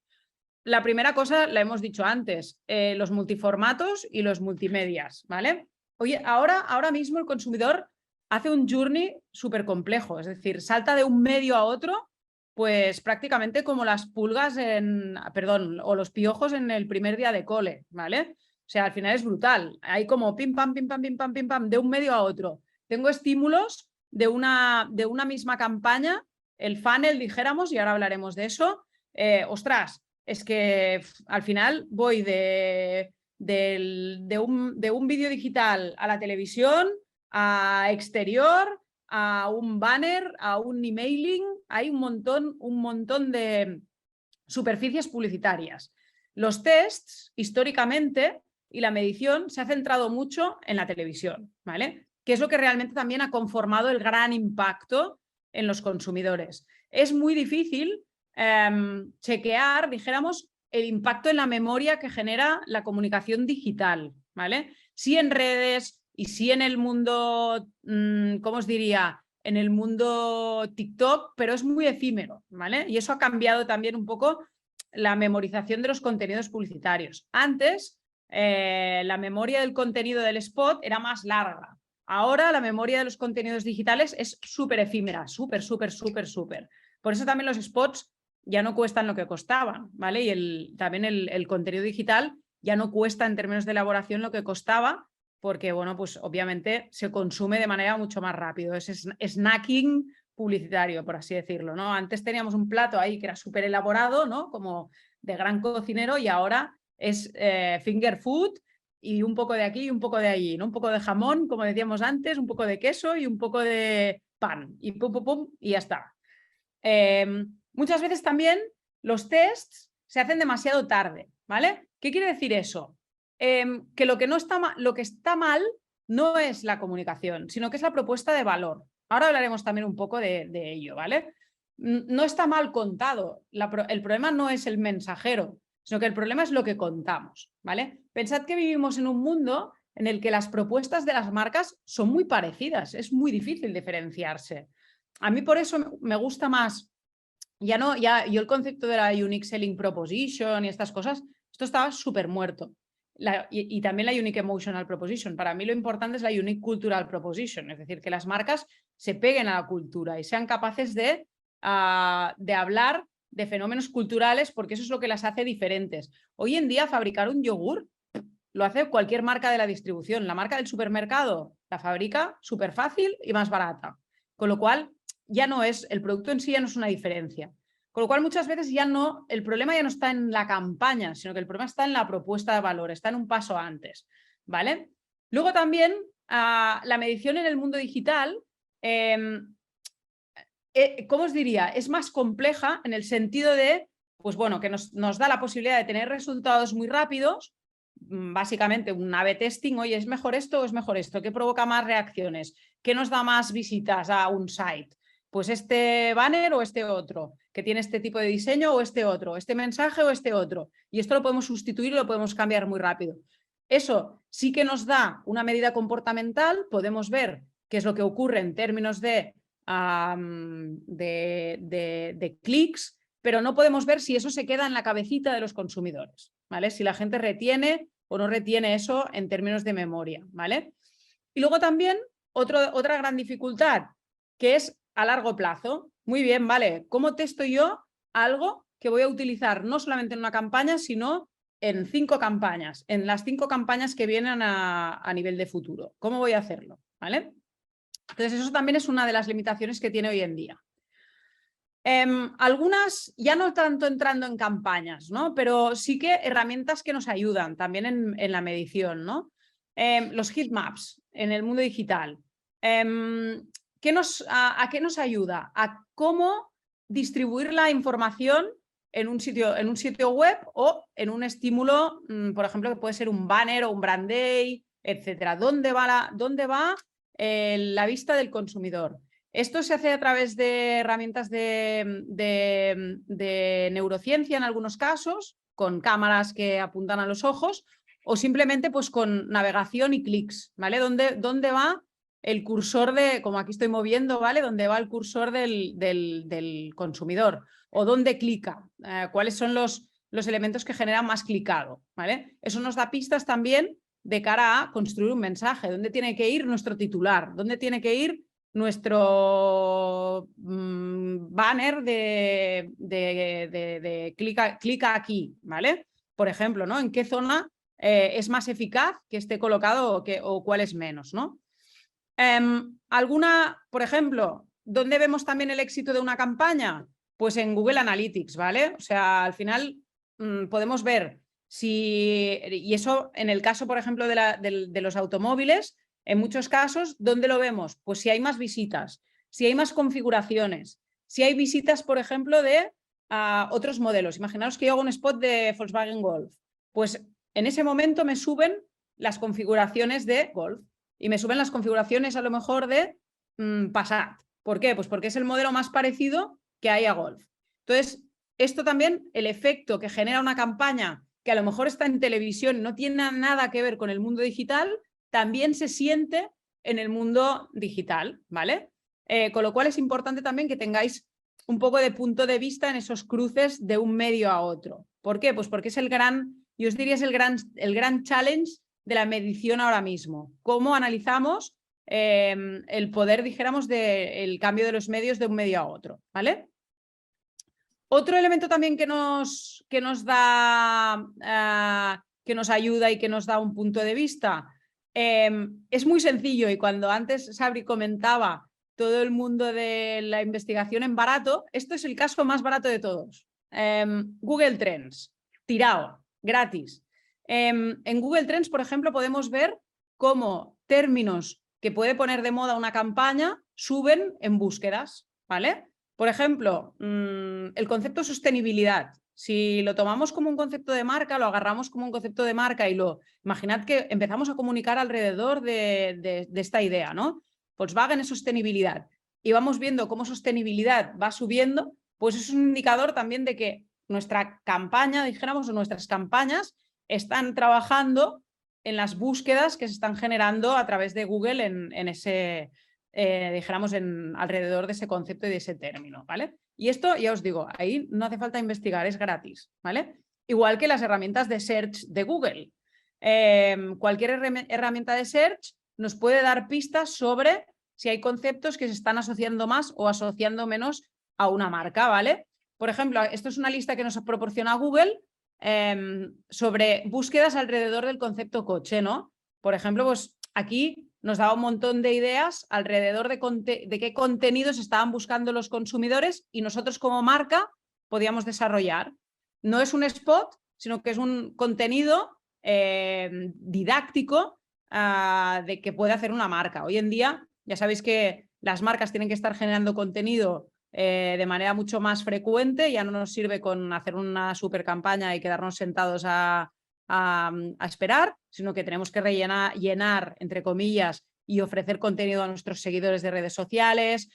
La primera cosa la hemos dicho antes, los multiformatos y los multimedias, ¿vale? Oye, ahora mismo el consumidor hace un journey súper complejo, es decir, salta de un medio a otro, pues prácticamente como las pulgas o los piojos en el primer día de cole, ¿vale? O sea, al final es brutal. Hay como pim, pam, pim, pam, pim, pam, pim, pam, de un medio a otro. Tengo estímulos de una misma campaña, el funnel, dijéramos, y ahora hablaremos de eso. Ostras, es que al final voy de un vídeo digital a la televisión, a exterior, a un banner, a un emailing, hay un montón de superficies publicitarias. Los tests, históricamente, y la medición se ha centrado mucho en la televisión, ¿vale? Que es lo que realmente también ha conformado el gran impacto en los consumidores. Es muy difícil chequear, dijéramos, el impacto en la memoria que genera la comunicación digital, ¿vale? Sí en redes y sí en el mundo, ¿cómo os diría? En el mundo TikTok, pero es muy efímero, ¿vale? Y eso ha cambiado también un poco la memorización de los contenidos publicitarios. Antes, la memoria del contenido del spot era más larga. Ahora la memoria de los contenidos digitales es súper efímera, súper. Por eso también los spots ya no cuestan lo que costaban, ¿vale? Y también el contenido digital ya no cuesta en términos de elaboración lo que costaba, porque, bueno, pues obviamente se consume de manera mucho más rápido. Es snacking publicitario, por así decirlo, ¿no? Antes teníamos un plato ahí que era súper elaborado, ¿no? Como de gran cocinero, y ahora es finger food y un poco de aquí y un poco de allí, ¿no? Un poco de jamón, como decíamos antes, un poco de queso y un poco de pan, y pum, pum, pum, y ya está. Muchas veces también los tests se hacen demasiado tarde, ¿vale? ¿Qué quiere decir eso? Que lo que está mal no es la comunicación, sino que es la propuesta de valor. Ahora hablaremos también un poco de ello, ¿vale? No está mal contado. El problema no es el mensajero, sino que el problema es lo que contamos, ¿vale? Pensad que vivimos en un mundo en el que las propuestas de las marcas son muy parecidas, es muy difícil diferenciarse. A mí por eso me gusta más, yo el concepto de la Unique Selling Proposition y estas cosas, esto estaba súper muerto. Y también la Unique Emotional Proposition. Para mí lo importante es la Unique Cultural Proposition, es decir, que las marcas se peguen a la cultura y sean capaces de hablar de fenómenos culturales, porque eso es lo que las hace diferentes. Hoy en día fabricar un yogur lo hace cualquier marca de la distribución. La marca del supermercado la fabrica súper fácil y más barata. Con lo cual, ya no es, el producto en sí ya no es una diferencia. Con lo cual, muchas veces el problema ya no está en la campaña, sino que el problema está en la propuesta de valor, está en un paso antes, ¿vale? Luego también, la medición en el mundo digital, ¿cómo os diría? Es más compleja en el sentido de, pues bueno, que nos da la posibilidad de tener resultados muy rápidos, básicamente un A/B testing. Oye, ¿es mejor esto o es mejor esto? ¿Qué provoca más reacciones? ¿Qué nos da más visitas a un site? Pues este banner o este otro, que tiene este tipo de diseño o este otro, este mensaje o este otro. Y esto lo podemos sustituir y lo podemos cambiar muy rápido. Eso sí que nos da una medida comportamental, podemos ver qué es lo que ocurre en términos de clics, pero no podemos ver si eso se queda en la cabecita de los consumidores, ¿vale? Si la gente retiene o no retiene eso en términos de memoria, ¿vale? Y luego también otra gran dificultad, que es a largo plazo. Muy bien, ¿vale? ¿Cómo testo yo algo que voy a utilizar no solamente en una campaña, sino en 5 campañas, en las 5 campañas que vienen a nivel de futuro? ¿Cómo voy a hacerlo? ¿Vale? Entonces, eso también es una de las limitaciones que tiene hoy en día. Algunas, ya no tanto entrando en campañas, ¿no? Pero sí que herramientas que nos ayudan también en la medición, ¿no? Los heat maps en el mundo digital. ¿A qué nos ayuda? A cómo distribuir la información en un sitio web o en un estímulo, por ejemplo, que puede ser un banner o un brand day, etcétera. ¿Dónde va la vista del consumidor? Esto se hace a través de herramientas de neurociencia en algunos casos, con cámaras que apuntan a los ojos, o simplemente pues con navegación y clics, ¿vale? ¿Dónde va el cursor como aquí estoy moviendo, ¿vale? ¿Dónde va el cursor del consumidor? ¿O dónde clica? ¿Cuáles son los elementos que generan más clicado? ¿Vale? Eso nos da pistas también de cara a construir un mensaje. ¿Dónde tiene que ir nuestro titular? ¿Dónde tiene que ir nuestro banner de clica aquí? ¿Vale? Por ejemplo, ¿no? ¿En qué zona es más eficaz que esté colocado o cuál es menos, ¿no? Por ejemplo, ¿dónde vemos también el éxito de una campaña? Pues en Google Analytics, ¿vale? O sea, al final podemos ver y eso en el caso, por ejemplo, de los automóviles, en muchos casos, ¿dónde lo vemos? Pues si hay más visitas, si hay más configuraciones, si hay visitas, por ejemplo, de otros modelos. Imaginaos que yo hago un spot de Volkswagen Golf. Pues en ese momento me suben las configuraciones de Golf y me suben las configuraciones a lo mejor de Passat. ¿Por qué? Pues porque es el modelo más parecido que hay a Golf. Entonces, esto también, el efecto que genera una campaña que a lo mejor está en televisión, no tiene nada que ver con el mundo digital, también se siente en el mundo digital, ¿vale? Con lo cual es importante también que tengáis un poco de punto de vista en esos cruces de un medio a otro. ¿Por qué? Pues porque es el gran, yo os diría, es el gran challenge de la medición ahora mismo. ¿Cómo analizamos el poder, dijéramos, del cambio de los medios de un medio a otro? ¿Vale? Otro elemento también que nos da, que nos ayuda y que nos da un punto de vista, es muy sencillo, y cuando antes Sabri comentaba todo el mundo de la investigación en barato, esto es el caso más barato de todos. Google Trends, tirado, gratis. En Google Trends, por ejemplo, podemos ver cómo términos que puede poner de moda una campaña suben en búsquedas, ¿vale? Por ejemplo, el concepto sostenibilidad. Si lo tomamos como un concepto de marca, lo agarramos como un concepto de marca y imaginad que empezamos a comunicar alrededor de esta idea, ¿no? Volkswagen es sostenibilidad. Y vamos viendo cómo sostenibilidad va subiendo, pues es un indicador también de que nuestra campaña, dijéramos, o nuestras campañas están trabajando en las búsquedas que se están generando a través de Google en ese, dijéramos, alrededor de ese concepto y de ese término, ¿vale? Y esto, ya os digo, ahí no hace falta investigar, es gratis, ¿vale? Igual que las herramientas de search de Google. Cualquier herramienta de search nos puede dar pistas sobre si hay conceptos que se están asociando más o asociando menos a una marca, ¿vale? Por ejemplo, esto es una lista que nos proporciona Google sobre búsquedas alrededor del concepto coche, ¿no? Por ejemplo, pues aquí nos da un montón de ideas alrededor de qué contenidos estaban buscando los consumidores y nosotros como marca podíamos desarrollar. No es un spot, sino que es un contenido didáctico de que puede hacer una marca. Hoy en día ya sabéis que las marcas tienen que estar generando contenido de manera mucho más frecuente, ya no nos sirve con hacer una super campaña y quedarnos sentados a esperar, sino que tenemos que llenar, entre comillas, y ofrecer contenido a nuestros seguidores de redes sociales,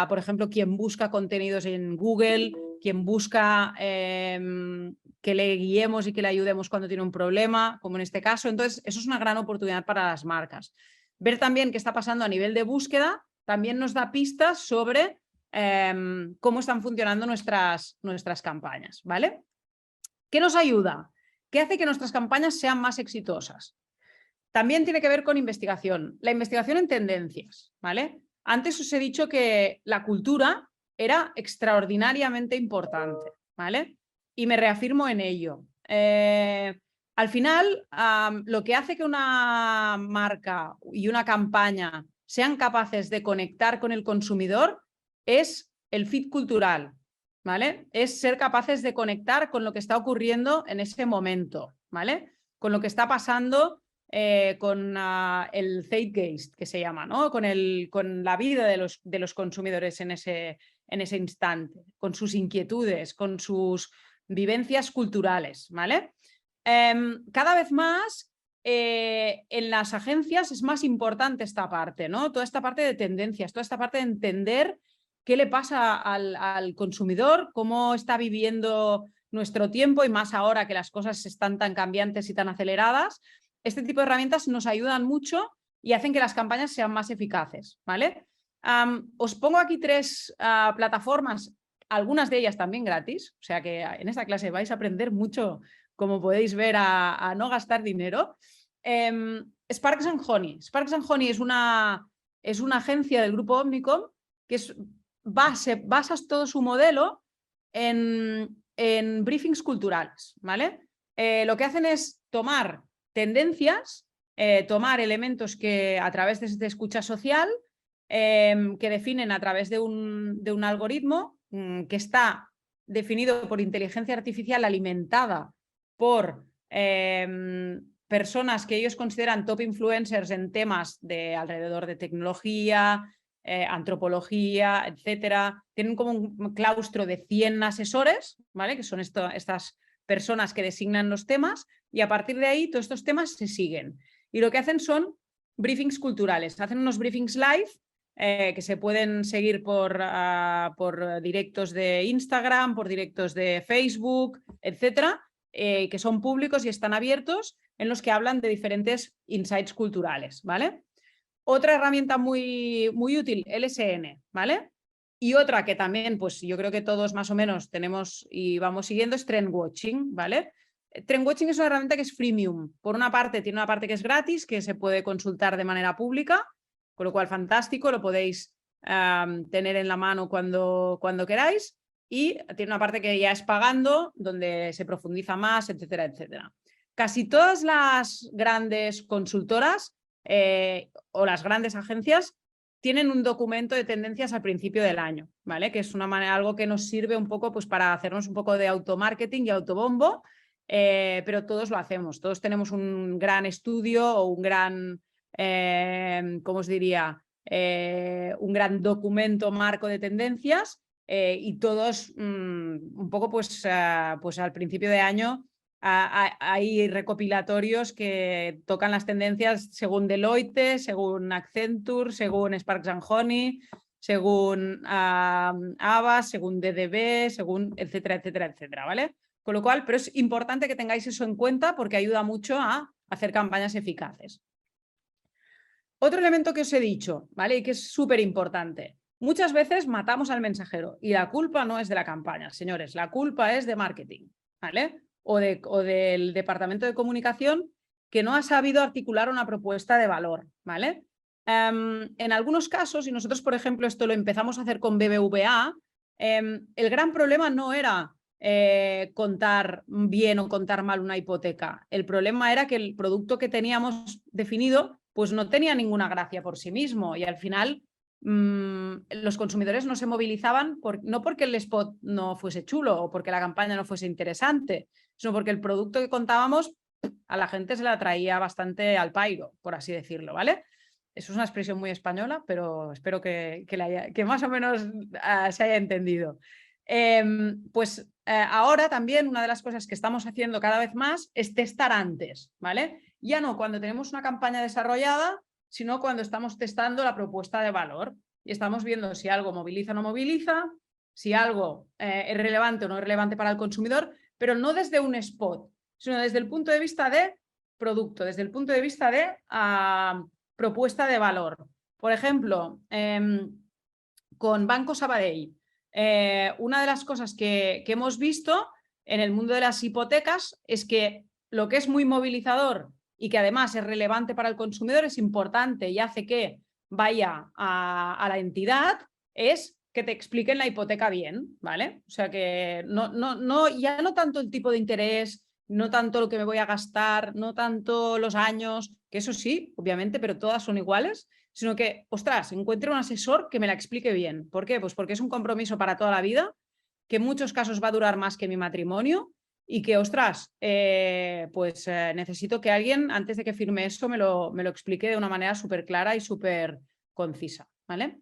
por ejemplo, quien busca contenidos en Google, quien busca que le guiemos y que le ayudemos cuando tiene un problema, como en este caso. Entonces, eso es una gran oportunidad para las marcas. Ver también qué está pasando a nivel de búsqueda también nos da pistas sobre cómo están funcionando nuestras campañas, ¿vale? ¿Qué nos ayuda? ¿Qué hace que nuestras campañas sean más exitosas? También tiene que ver con investigación. La investigación en tendencias, ¿vale? Antes os he dicho que la cultura era extraordinariamente importante, ¿vale? Y me reafirmo en ello. Al final, lo que hace que una marca y una campaña sean capaces de conectar con el consumidor es el fit cultural, ¿vale? Es ser capaces de conectar con lo que está ocurriendo en ese momento, ¿vale? Con lo que está pasando con el zeitgeist, que se llama, ¿no? Con la vida de los consumidores en ese instante, con sus inquietudes, con sus vivencias culturales, ¿vale? Cada vez más en las agencias es más importante esta parte, ¿no? Toda esta parte de tendencias, toda esta parte de entender qué le pasa al consumidor, cómo está viviendo nuestro tiempo, y más ahora que las cosas están tan cambiantes y tan aceleradas. Este tipo de herramientas nos ayudan mucho y hacen que las campañas sean más eficaces, ¿vale? Os pongo aquí 3 plataformas, algunas de ellas también gratis, o sea que en esta clase vais a aprender mucho, como podéis ver, a no gastar dinero. Sparks and Honey. Sparks and Honey es una agencia del grupo Omnicom que basa todo su modelo en briefings culturales, ¿vale? Lo que hacen es tomar tendencias, tomar elementos que a través de escucha social, que definen a través de un algoritmo que está definido por inteligencia artificial alimentada por personas que ellos consideran top influencers en temas de alrededor de tecnología, antropología, etcétera. Tienen como un claustro de 100 asesores, ¿vale? Que son estas personas que designan los temas, y a partir de ahí todos estos temas se siguen. Y lo que hacen son briefings culturales. Hacen unos briefings live que se pueden seguir por directos de Instagram, por directos de Facebook, etcétera, que son públicos y están abiertos, en los que hablan de diferentes insights culturales, ¿vale? Otra herramienta muy útil, LSN, ¿vale? Y otra que también, pues yo creo que todos más o menos tenemos y vamos siguiendo es Trendwatching, ¿vale? Trendwatching es una herramienta que es freemium. Por una parte, tiene una parte que es gratis, que se puede consultar de manera pública, con lo cual fantástico, lo podéis tener en la mano cuando queráis. Y tiene una parte que ya es pagando, donde se profundiza más, etcétera, etcétera. Casi todas las grandes consultoras o las grandes agencias tienen un documento de tendencias al principio del año, ¿vale? Que es una manera, algo que nos sirve un poco pues, para hacernos un poco de automarketing y autobombo, pero todos lo hacemos, todos tenemos un gran estudio o un gran, ¿cómo os diría? Un gran documento marco de tendencias y todos un poco pues al principio de año hay recopilatorios que tocan las tendencias según Deloitte, según Accenture, según Sparks and Honey, según Avas, según DDB, según etcétera, etcétera, etcétera, ¿vale? Con lo cual, pero es importante que tengáis eso en cuenta porque ayuda mucho a hacer campañas eficaces. Otro elemento que os he dicho, ¿vale? Y que es súper importante. Muchas veces matamos al mensajero y la culpa no es de la campaña, señores, la culpa es de marketing, ¿vale? O del departamento de comunicación que no ha sabido articular una propuesta de valor, ¿vale? En algunos casos, y nosotros, por ejemplo, esto lo empezamos a hacer con BBVA, el gran problema no era contar bien o contar mal una hipoteca. El problema era que el producto que teníamos definido pues no tenía ninguna gracia por sí mismo y al final los consumidores no se movilizaban no porque el spot no fuese chulo o porque la campaña no fuese interesante, sino porque el producto que contábamos a la gente se la traía bastante al pairo, por así decirlo, ¿vale? Eso es una expresión muy española, pero espero que más o menos se haya entendido. Ahora también una de las cosas que estamos haciendo cada vez más es testar antes, ¿vale? Ya no cuando tenemos una campaña desarrollada, sino cuando estamos testando la propuesta de valor y estamos viendo si algo moviliza o no moviliza, si algo es relevante o no es relevante para el consumidor, pero no desde un spot, sino desde el punto de vista de producto, desde el punto de vista de propuesta de valor. Por ejemplo, con Banco Sabadell, una de las cosas que hemos visto en el mundo de las hipotecas es que lo que es muy movilizador y que además es relevante para el consumidor, es importante y hace que vaya a la entidad, es que te expliquen la hipoteca bien, ¿vale? O sea que ya no tanto el tipo de interés, no tanto lo que me voy a gastar, no tanto los años, que eso sí, obviamente, pero todas son iguales, sino que, ostras, encuentre un asesor que me la explique bien. ¿Por qué? Pues porque es un compromiso para toda la vida, que en muchos casos va a durar más que mi matrimonio y que, ostras, necesito que alguien, antes de que firme eso, me lo explique de una manera súper clara y súper concisa, ¿vale?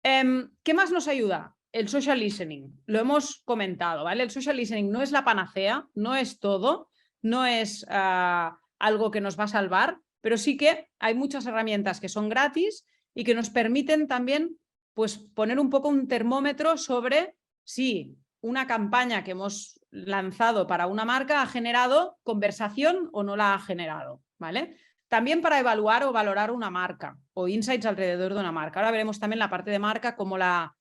¿Qué más nos ayuda? El social listening, lo hemos comentado, ¿vale? El social listening no es la panacea, no es todo, no es algo que nos va a salvar, pero sí que hay muchas herramientas que son gratis y que nos permiten también pues, poner un poco un termómetro sobre si una campaña que hemos lanzado para una marca ha generado conversación o no la ha generado, ¿vale? También para evaluar o valorar una marca o insights alrededor de una marca. Ahora veremos también la parte de marca, cómo la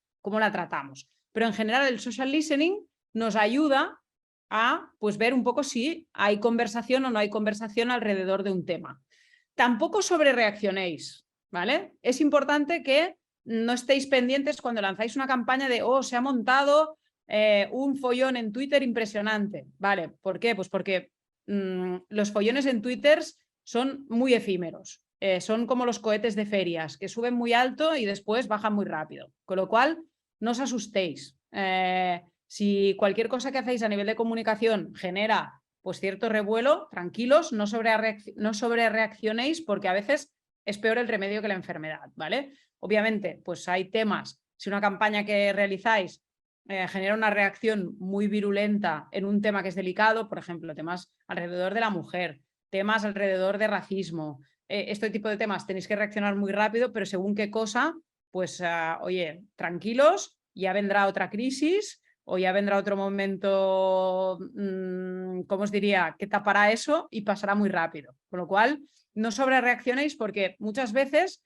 tratamos. Pero en general el social listening nos ayuda a pues, ver un poco si hay conversación o no hay conversación alrededor de un tema. Tampoco sobrereaccionéis, ¿vale? Es importante que no estéis pendientes cuando lanzáis una campaña de, se ha montado un follón en Twitter impresionante, ¿vale? ¿Por qué? Pues porque los follones en Twitter son muy efímeros, son como los cohetes de ferias, que suben muy alto y después bajan muy rápido, con lo cual no os asustéis. Si cualquier cosa que hacéis a nivel de comunicación genera pues cierto revuelo, tranquilos, no sobrereaccionéis porque a veces es peor el remedio que la enfermedad, ¿vale? Obviamente, pues hay temas, si una campaña que realizáis genera una reacción muy virulenta en un tema que es delicado, por ejemplo, temas alrededor de la mujer, temas alrededor de racismo, este tipo de temas tenéis que reaccionar muy rápido, pero según qué cosa, pues oye, tranquilos, ya vendrá otra crisis o ya vendrá otro momento, ¿cómo os diría?, que tapará eso y pasará muy rápido. Con lo cual, no sobrereaccionéis porque muchas veces,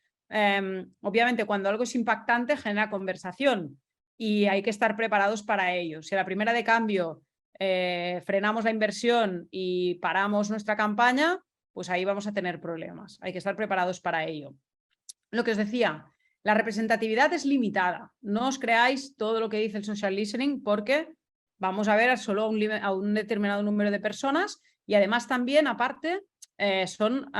obviamente, cuando algo es impactante genera conversación y hay que estar preparados para ello. Si a la primera de cambio frenamos la inversión y paramos nuestra campaña, pues ahí vamos a tener problemas. Hay que estar preparados para ello. Lo que os decía, la representatividad es limitada. No os creáis todo lo que dice el social listening porque vamos a ver solo a un determinado número de personas y además también, aparte, son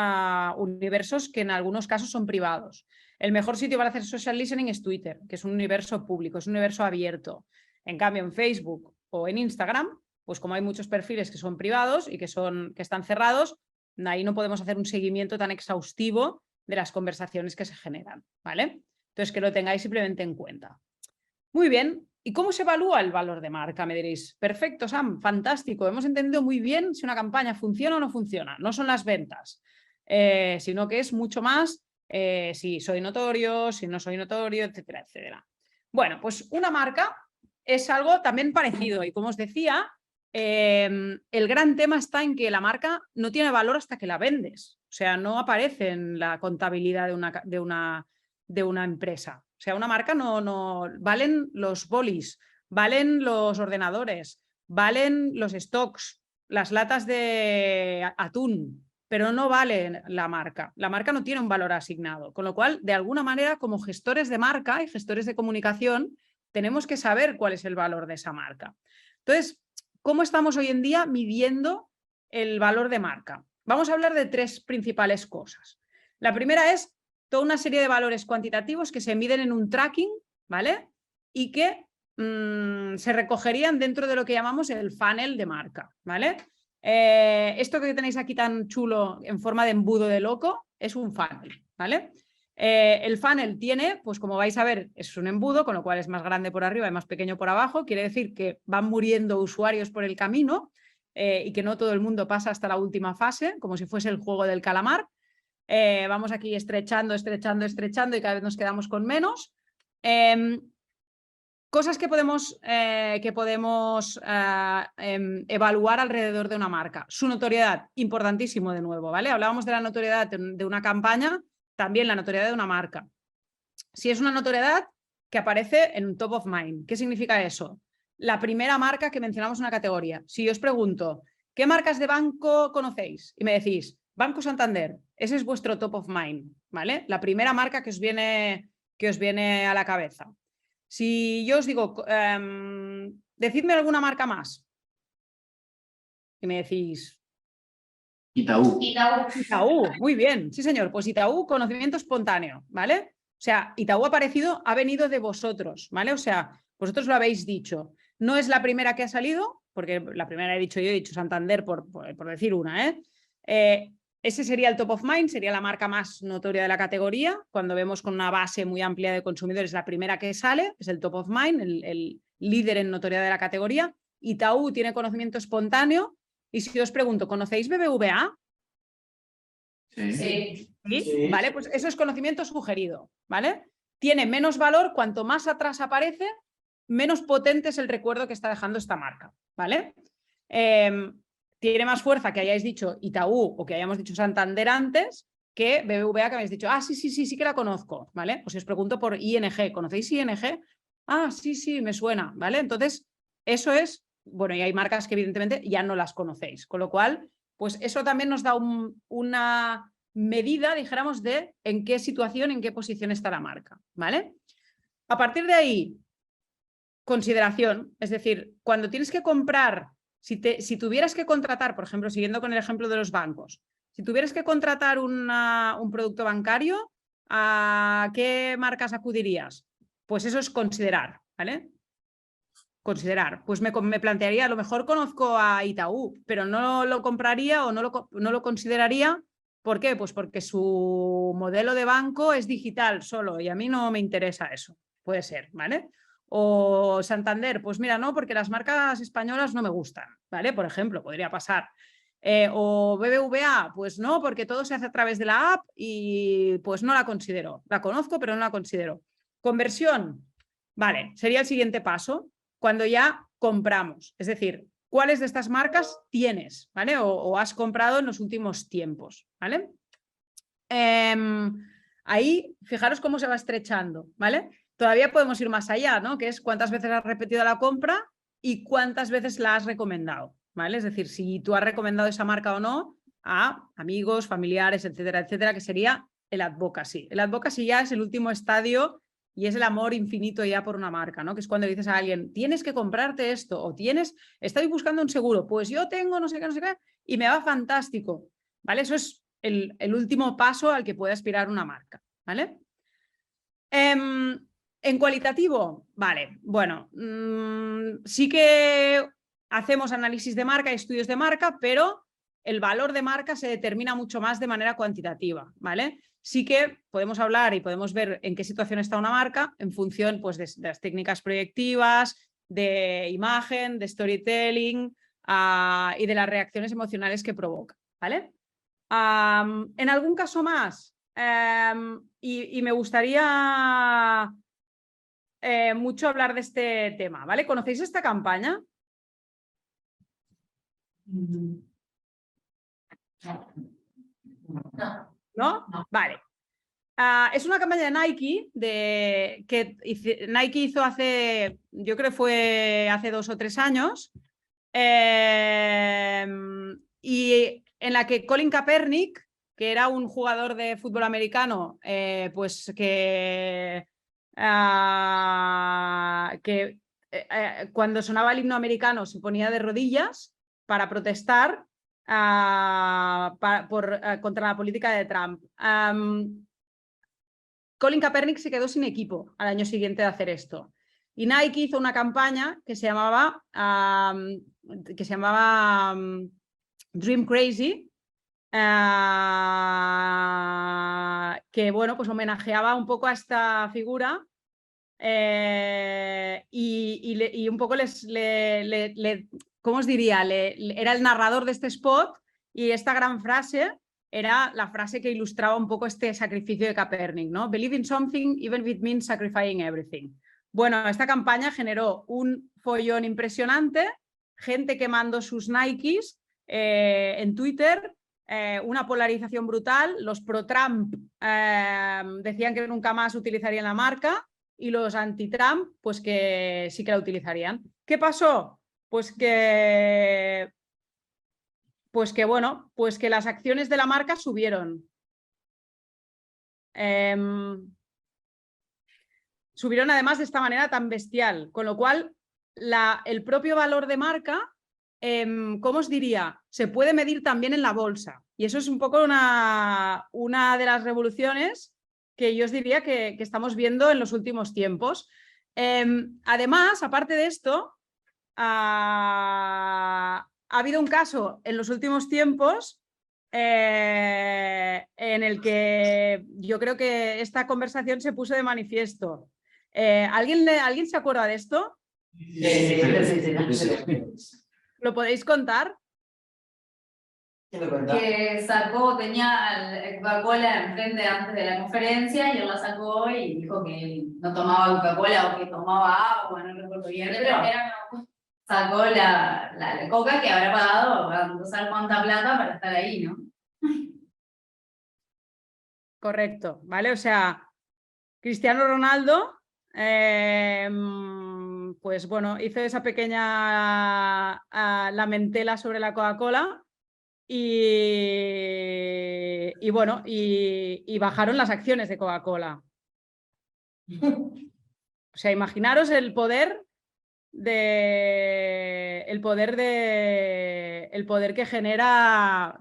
universos que en algunos casos son privados. El mejor sitio para hacer social listening es Twitter, que es un universo público, es un universo abierto. En cambio, en Facebook o en Instagram, pues como hay muchos perfiles que son privados y que están cerrados, ahí no podemos hacer un seguimiento tan exhaustivo de las conversaciones que se generan, ¿vale? Entonces, que lo tengáis simplemente en cuenta. Muy bien. ¿Y cómo se evalúa el valor de marca? Me diréis, perfecto, Sam, fantástico. Hemos entendido muy bien si una campaña funciona o no funciona. No son las ventas, sino que es mucho más si soy notorio, si no soy notorio, etcétera, etcétera. Bueno, pues una marca es algo también parecido y como os decía, el gran tema está en que la marca no tiene valor hasta que la vendes. O sea, no aparece en la contabilidad de una empresa. O sea, una marca no valen los bolis, valen los ordenadores, valen los stocks, las latas de atún, pero no vale la marca. La marca no tiene un valor asignado, con lo cual, de alguna manera, como gestores de marca y gestores de comunicación, tenemos que saber cuál es el valor de esa marca. Entonces, ¿cómo estamos hoy en día midiendo el valor de marca? Vamos a hablar de tres principales cosas. La primera es toda una serie de valores cuantitativos que se miden en un tracking, ¿vale? Y que se recogerían dentro de lo que llamamos el funnel de marca, ¿vale? Esto que tenéis aquí tan chulo en forma de embudo de loco es un funnel, ¿vale? El funnel tiene, pues como vais a ver, es un embudo, con lo cual es más grande por arriba y más pequeño por abajo. Quiere decir que van muriendo usuarios por el camino y que no todo el mundo pasa hasta la última fase, como si fuese el juego del calamar. Vamos aquí estrechando, estrechando, estrechando y cada vez nos quedamos con menos. Cosas que podemos evaluar alrededor de una marca. Su notoriedad, importantísimo de nuevo, ¿vale? Hablábamos de la notoriedad de una campaña, también la notoriedad de una marca. Si es una notoriedad que aparece en top of mind, ¿qué significa eso? La primera marca que mencionamos en una categoría. Si yo os pregunto, ¿qué marcas de banco conocéis? Y me decís, Banco Santander, ese es vuestro top of mind, ¿vale? La primera marca que os viene a la cabeza. Si yo os digo, decidme alguna marca más. Y me decís... Itaú. Itaú, muy bien, sí señor. Pues Itaú, conocimiento espontáneo, ¿vale? O sea, Itaú ha venido de vosotros, ¿vale? O sea, vosotros lo habéis dicho. No es la primera que ha salido, porque la primera he dicho Santander por decir una, ese sería el top of mind, sería la marca más notoria de la categoría. Cuando vemos con una base muy amplia de consumidores, la primera que sale es el top of mind, el líder en notoriedad de la categoría. Itaú tiene conocimiento espontáneo. Y si os pregunto, ¿conocéis BBVA? Sí. Sí. ¿Sí? ¿Vale? Pues eso es conocimiento sugerido, ¿vale? Tiene menos valor, cuanto más atrás aparece, menos potente es el recuerdo que está dejando esta marca, ¿vale? Tiene más fuerza que hayáis dicho Itaú o que hayamos dicho Santander antes que BBVA que habéis dicho, sí que la conozco, ¿vale? Pues si os pregunto por ING, ¿conocéis ING? Sí, me suena, ¿vale? Entonces, eso es, bueno, y hay marcas que evidentemente ya no las conocéis, con lo cual, pues eso también nos da una medida, dijéramos, de en qué situación, en qué posición está la marca, ¿vale? A partir de ahí, consideración, es decir, cuando tienes que comprar, si tuvieras que contratar, por ejemplo, siguiendo con el ejemplo de los bancos, si tuvieras que contratar un producto bancario, ¿a qué marcas acudirías? Pues eso es considerar, ¿vale? Considerar. Pues me plantearía, a lo mejor conozco a Itaú, pero no lo compraría o no lo consideraría. ¿Por qué? Pues porque su modelo de banco es digital solo y a mí no me interesa eso. Puede ser, ¿vale? O Santander, pues mira, no, porque las marcas españolas no me gustan, ¿vale? Por ejemplo, podría pasar. O BBVA, pues no, porque todo se hace a través de la app y pues no la considero. La conozco, pero no la considero. Conversión, vale, sería el siguiente paso, cuando ya compramos. Es decir, ¿cuáles de estas marcas tienes, ¿vale? O has comprado en los últimos tiempos, ¿vale? Ahí, fijaros cómo se va estrechando, ¿vale? Todavía podemos ir más allá, ¿no? Que es cuántas veces has repetido la compra y cuántas veces la has recomendado, ¿vale? Es decir, si tú has recomendado esa marca o no a amigos, familiares, etcétera, etcétera, que sería el advocacy. El advocacy ya es el último estadio y es el amor infinito ya por una marca, ¿no? Que es cuando dices a alguien, tienes que comprarte esto o estoy buscando un seguro, pues yo tengo no sé qué, y me va fantástico, ¿vale? Eso es el último paso al que puede aspirar una marca, ¿vale? En cualitativo, vale, bueno, sí que hacemos análisis de marca y estudios de marca, pero el valor de marca se determina mucho más de manera cuantitativa, ¿vale? Sí que podemos hablar y podemos ver en qué situación está una marca en función pues, de las técnicas proyectivas, de imagen, de storytelling y de las reacciones emocionales que provoca, ¿vale? En algún caso más, y me gustaría mucho hablar de este tema, ¿vale? ¿Conocéis esta campaña? ¿No? Vale. Es una campaña de Nike que Nike hizo hace, yo creo que fue hace 2 o 3 años, y en la que Colin Kaepernick, que era un jugador de fútbol americano, pues que cuando sonaba el himno americano se ponía de rodillas para protestar contra la política de Trump. Colin Kaepernick se quedó sin equipo al año siguiente de hacer esto. Y Nike hizo una campaña que se llamaba Dream Crazy, que bueno, pues homenajeaba un poco a esta figura y un poco ¿cómo os diría? Era el narrador de este spot y esta gran frase era la frase que ilustraba un poco este sacrificio de Kaepernick, ¿no? Believe in something even if it means sacrificing everything. Bueno, esta campaña generó un follón impresionante, gente quemando sus Nikes en Twitter, una polarización brutal. Los pro-Trump decían que nunca más utilizarían la marca y los anti-Trump pues que sí que la utilizarían. ¿Qué pasó? Pues que bueno, pues que las acciones de la marca subieron. Subieron además de esta manera tan bestial, con lo cual el propio valor de marca, ¿cómo os diría? Se puede medir también en la bolsa. Y eso es un poco una de las revoluciones que yo os diría que estamos viendo en los últimos tiempos. Además, aparte de esto, ha habido un caso en los últimos tiempos en el que yo creo que esta conversación se puso de manifiesto. ¿Alguien se acuerda de esto? ¿Lo podéis contar? Que sacó, tenía el Coca-Cola enfrente antes de la conferencia y él la sacó y dijo que no tomaba Coca-Cola o que tomaba agua, no recuerdo bien, pero sacó la Coca que habrá pagado, no saber cuánta plata para estar ahí, ¿no? Correcto, ¿vale? O sea, Cristiano Ronaldo, pues bueno, hizo esa pequeña lamentela sobre la Coca-Cola y bueno, y bajaron las acciones de Coca-Cola. O sea, imaginaros el poder que genera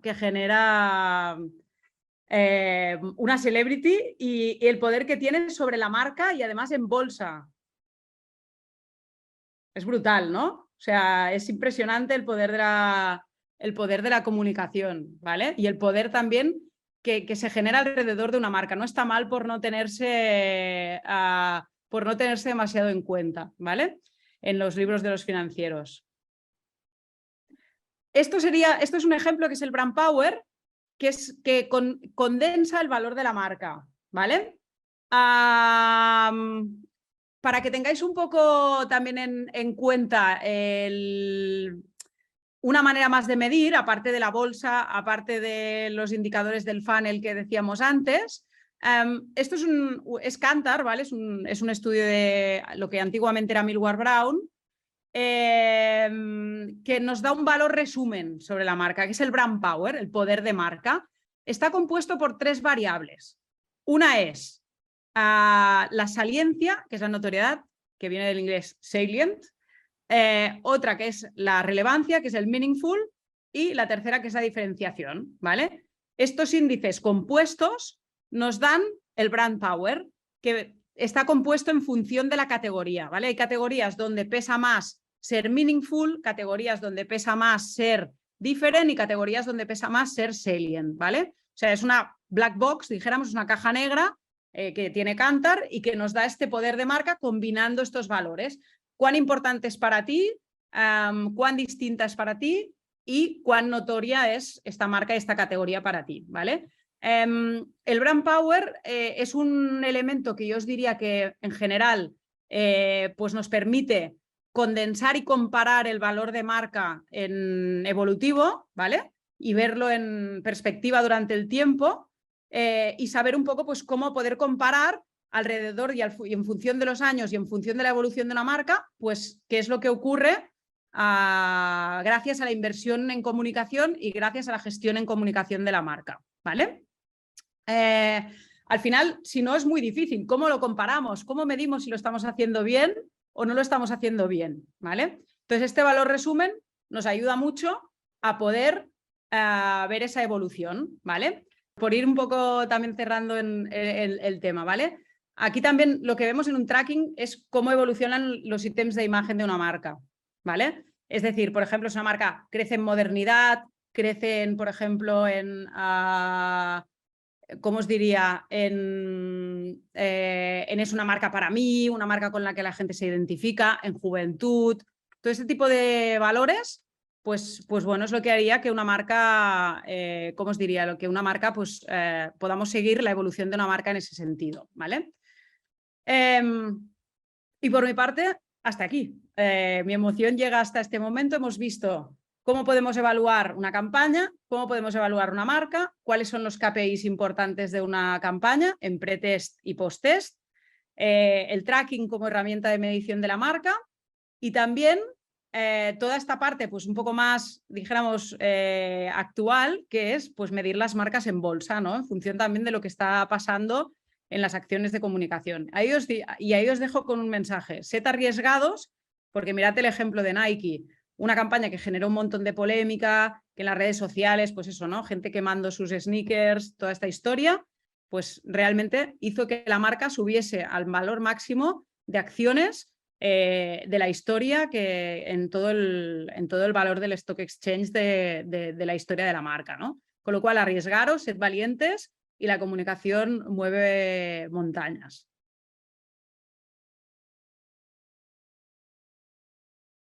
una celebrity y el poder que tiene sobre la marca y además en bolsa. Es brutal, ¿no? O sea, es impresionante el poder de la comunicación, ¿vale? Y el poder también que se genera alrededor de una marca. No está mal por no tenerse demasiado en cuenta, ¿vale? En los libros de los financieros. esto es un ejemplo que es el brand power, que condensa el valor de la marca, ¿vale? Para que tengáis un poco también en cuenta una manera más de medir, aparte de la bolsa, aparte de los indicadores del funnel que decíamos antes, esto es Kantar, ¿vale? Es un estudio de lo que antiguamente era Millward Brown, que nos da un valor resumen sobre la marca, que es el brand power, el poder de marca. Está compuesto por 3 variables. Una es la saliencia, que es la notoriedad, que viene del inglés salient. Otra que es la relevancia, que es el meaningful. Y la tercera que es la diferenciación, ¿vale? Estos índices compuestos nos dan el brand power, que está compuesto en función de la categoría, ¿vale? Hay categorías donde pesa más ser meaningful, categorías donde pesa más ser different y categorías donde pesa más ser salient, ¿vale? O sea, es una black box, dijéramos, es una caja negra que tiene Kantar y que nos da este poder de marca combinando estos valores. Cuán importante es para ti, cuán distinta es para ti y cuán notoria es esta marca y esta categoría para ti, ¿vale? El brand power es un elemento que yo os diría que en general pues nos permite condensar y comparar el valor de marca en evolutivo, ¿vale? Y verlo en perspectiva durante el tiempo y saber un poco pues cómo poder comparar alrededor y en función de los años y en función de la evolución de una marca, pues qué es lo que ocurre gracias a la inversión en comunicación y gracias a la gestión en comunicación de la marca, ¿vale? Al final, si no, es muy difícil. ¿Cómo lo comparamos? ¿Cómo medimos si lo estamos haciendo bien o no lo estamos haciendo bien? ¿Vale? Entonces, este valor resumen nos ayuda mucho a poder ver esa evolución, ¿vale? Por ir un poco también cerrando en el tema, ¿vale? Aquí también lo que vemos en un tracking es cómo evolucionan los ítems de imagen de una marca, ¿vale? Es decir, por ejemplo, si una marca crece en modernidad, crece, por ejemplo, ¿cómo os diría? Es una marca para mí, una marca con la que la gente se identifica, en juventud, todo este tipo de valores, pues bueno, es lo que haría que una marca, ¿cómo os diría? Lo que una marca, pues podamos seguir la evolución de una marca en ese sentido, ¿vale? Y por mi parte, hasta aquí. Mi emoción llega hasta este momento. Hemos visto cómo podemos evaluar una campaña, cómo podemos evaluar una marca, cuáles son los KPIs importantes de una campaña en pre-test y post-test, el tracking como herramienta de medición de la marca y también toda esta parte pues un poco más, dijéramos, actual, que es pues medir las marcas en bolsa, ¿no? En función también de lo que está pasando en las acciones de comunicación. Ahí os dejo con un mensaje. Sed arriesgados, porque mirad el ejemplo de Nike, una campaña que generó un montón de polémica, que en las redes sociales, pues eso, ¿no? Gente quemando sus sneakers, toda esta historia, pues realmente hizo que la marca subiese al valor máximo de acciones de la historia que en todo el valor del stock exchange de la historia de la marca, ¿no? Con lo cual, arriesgaros, sed valientes y la comunicación mueve montañas.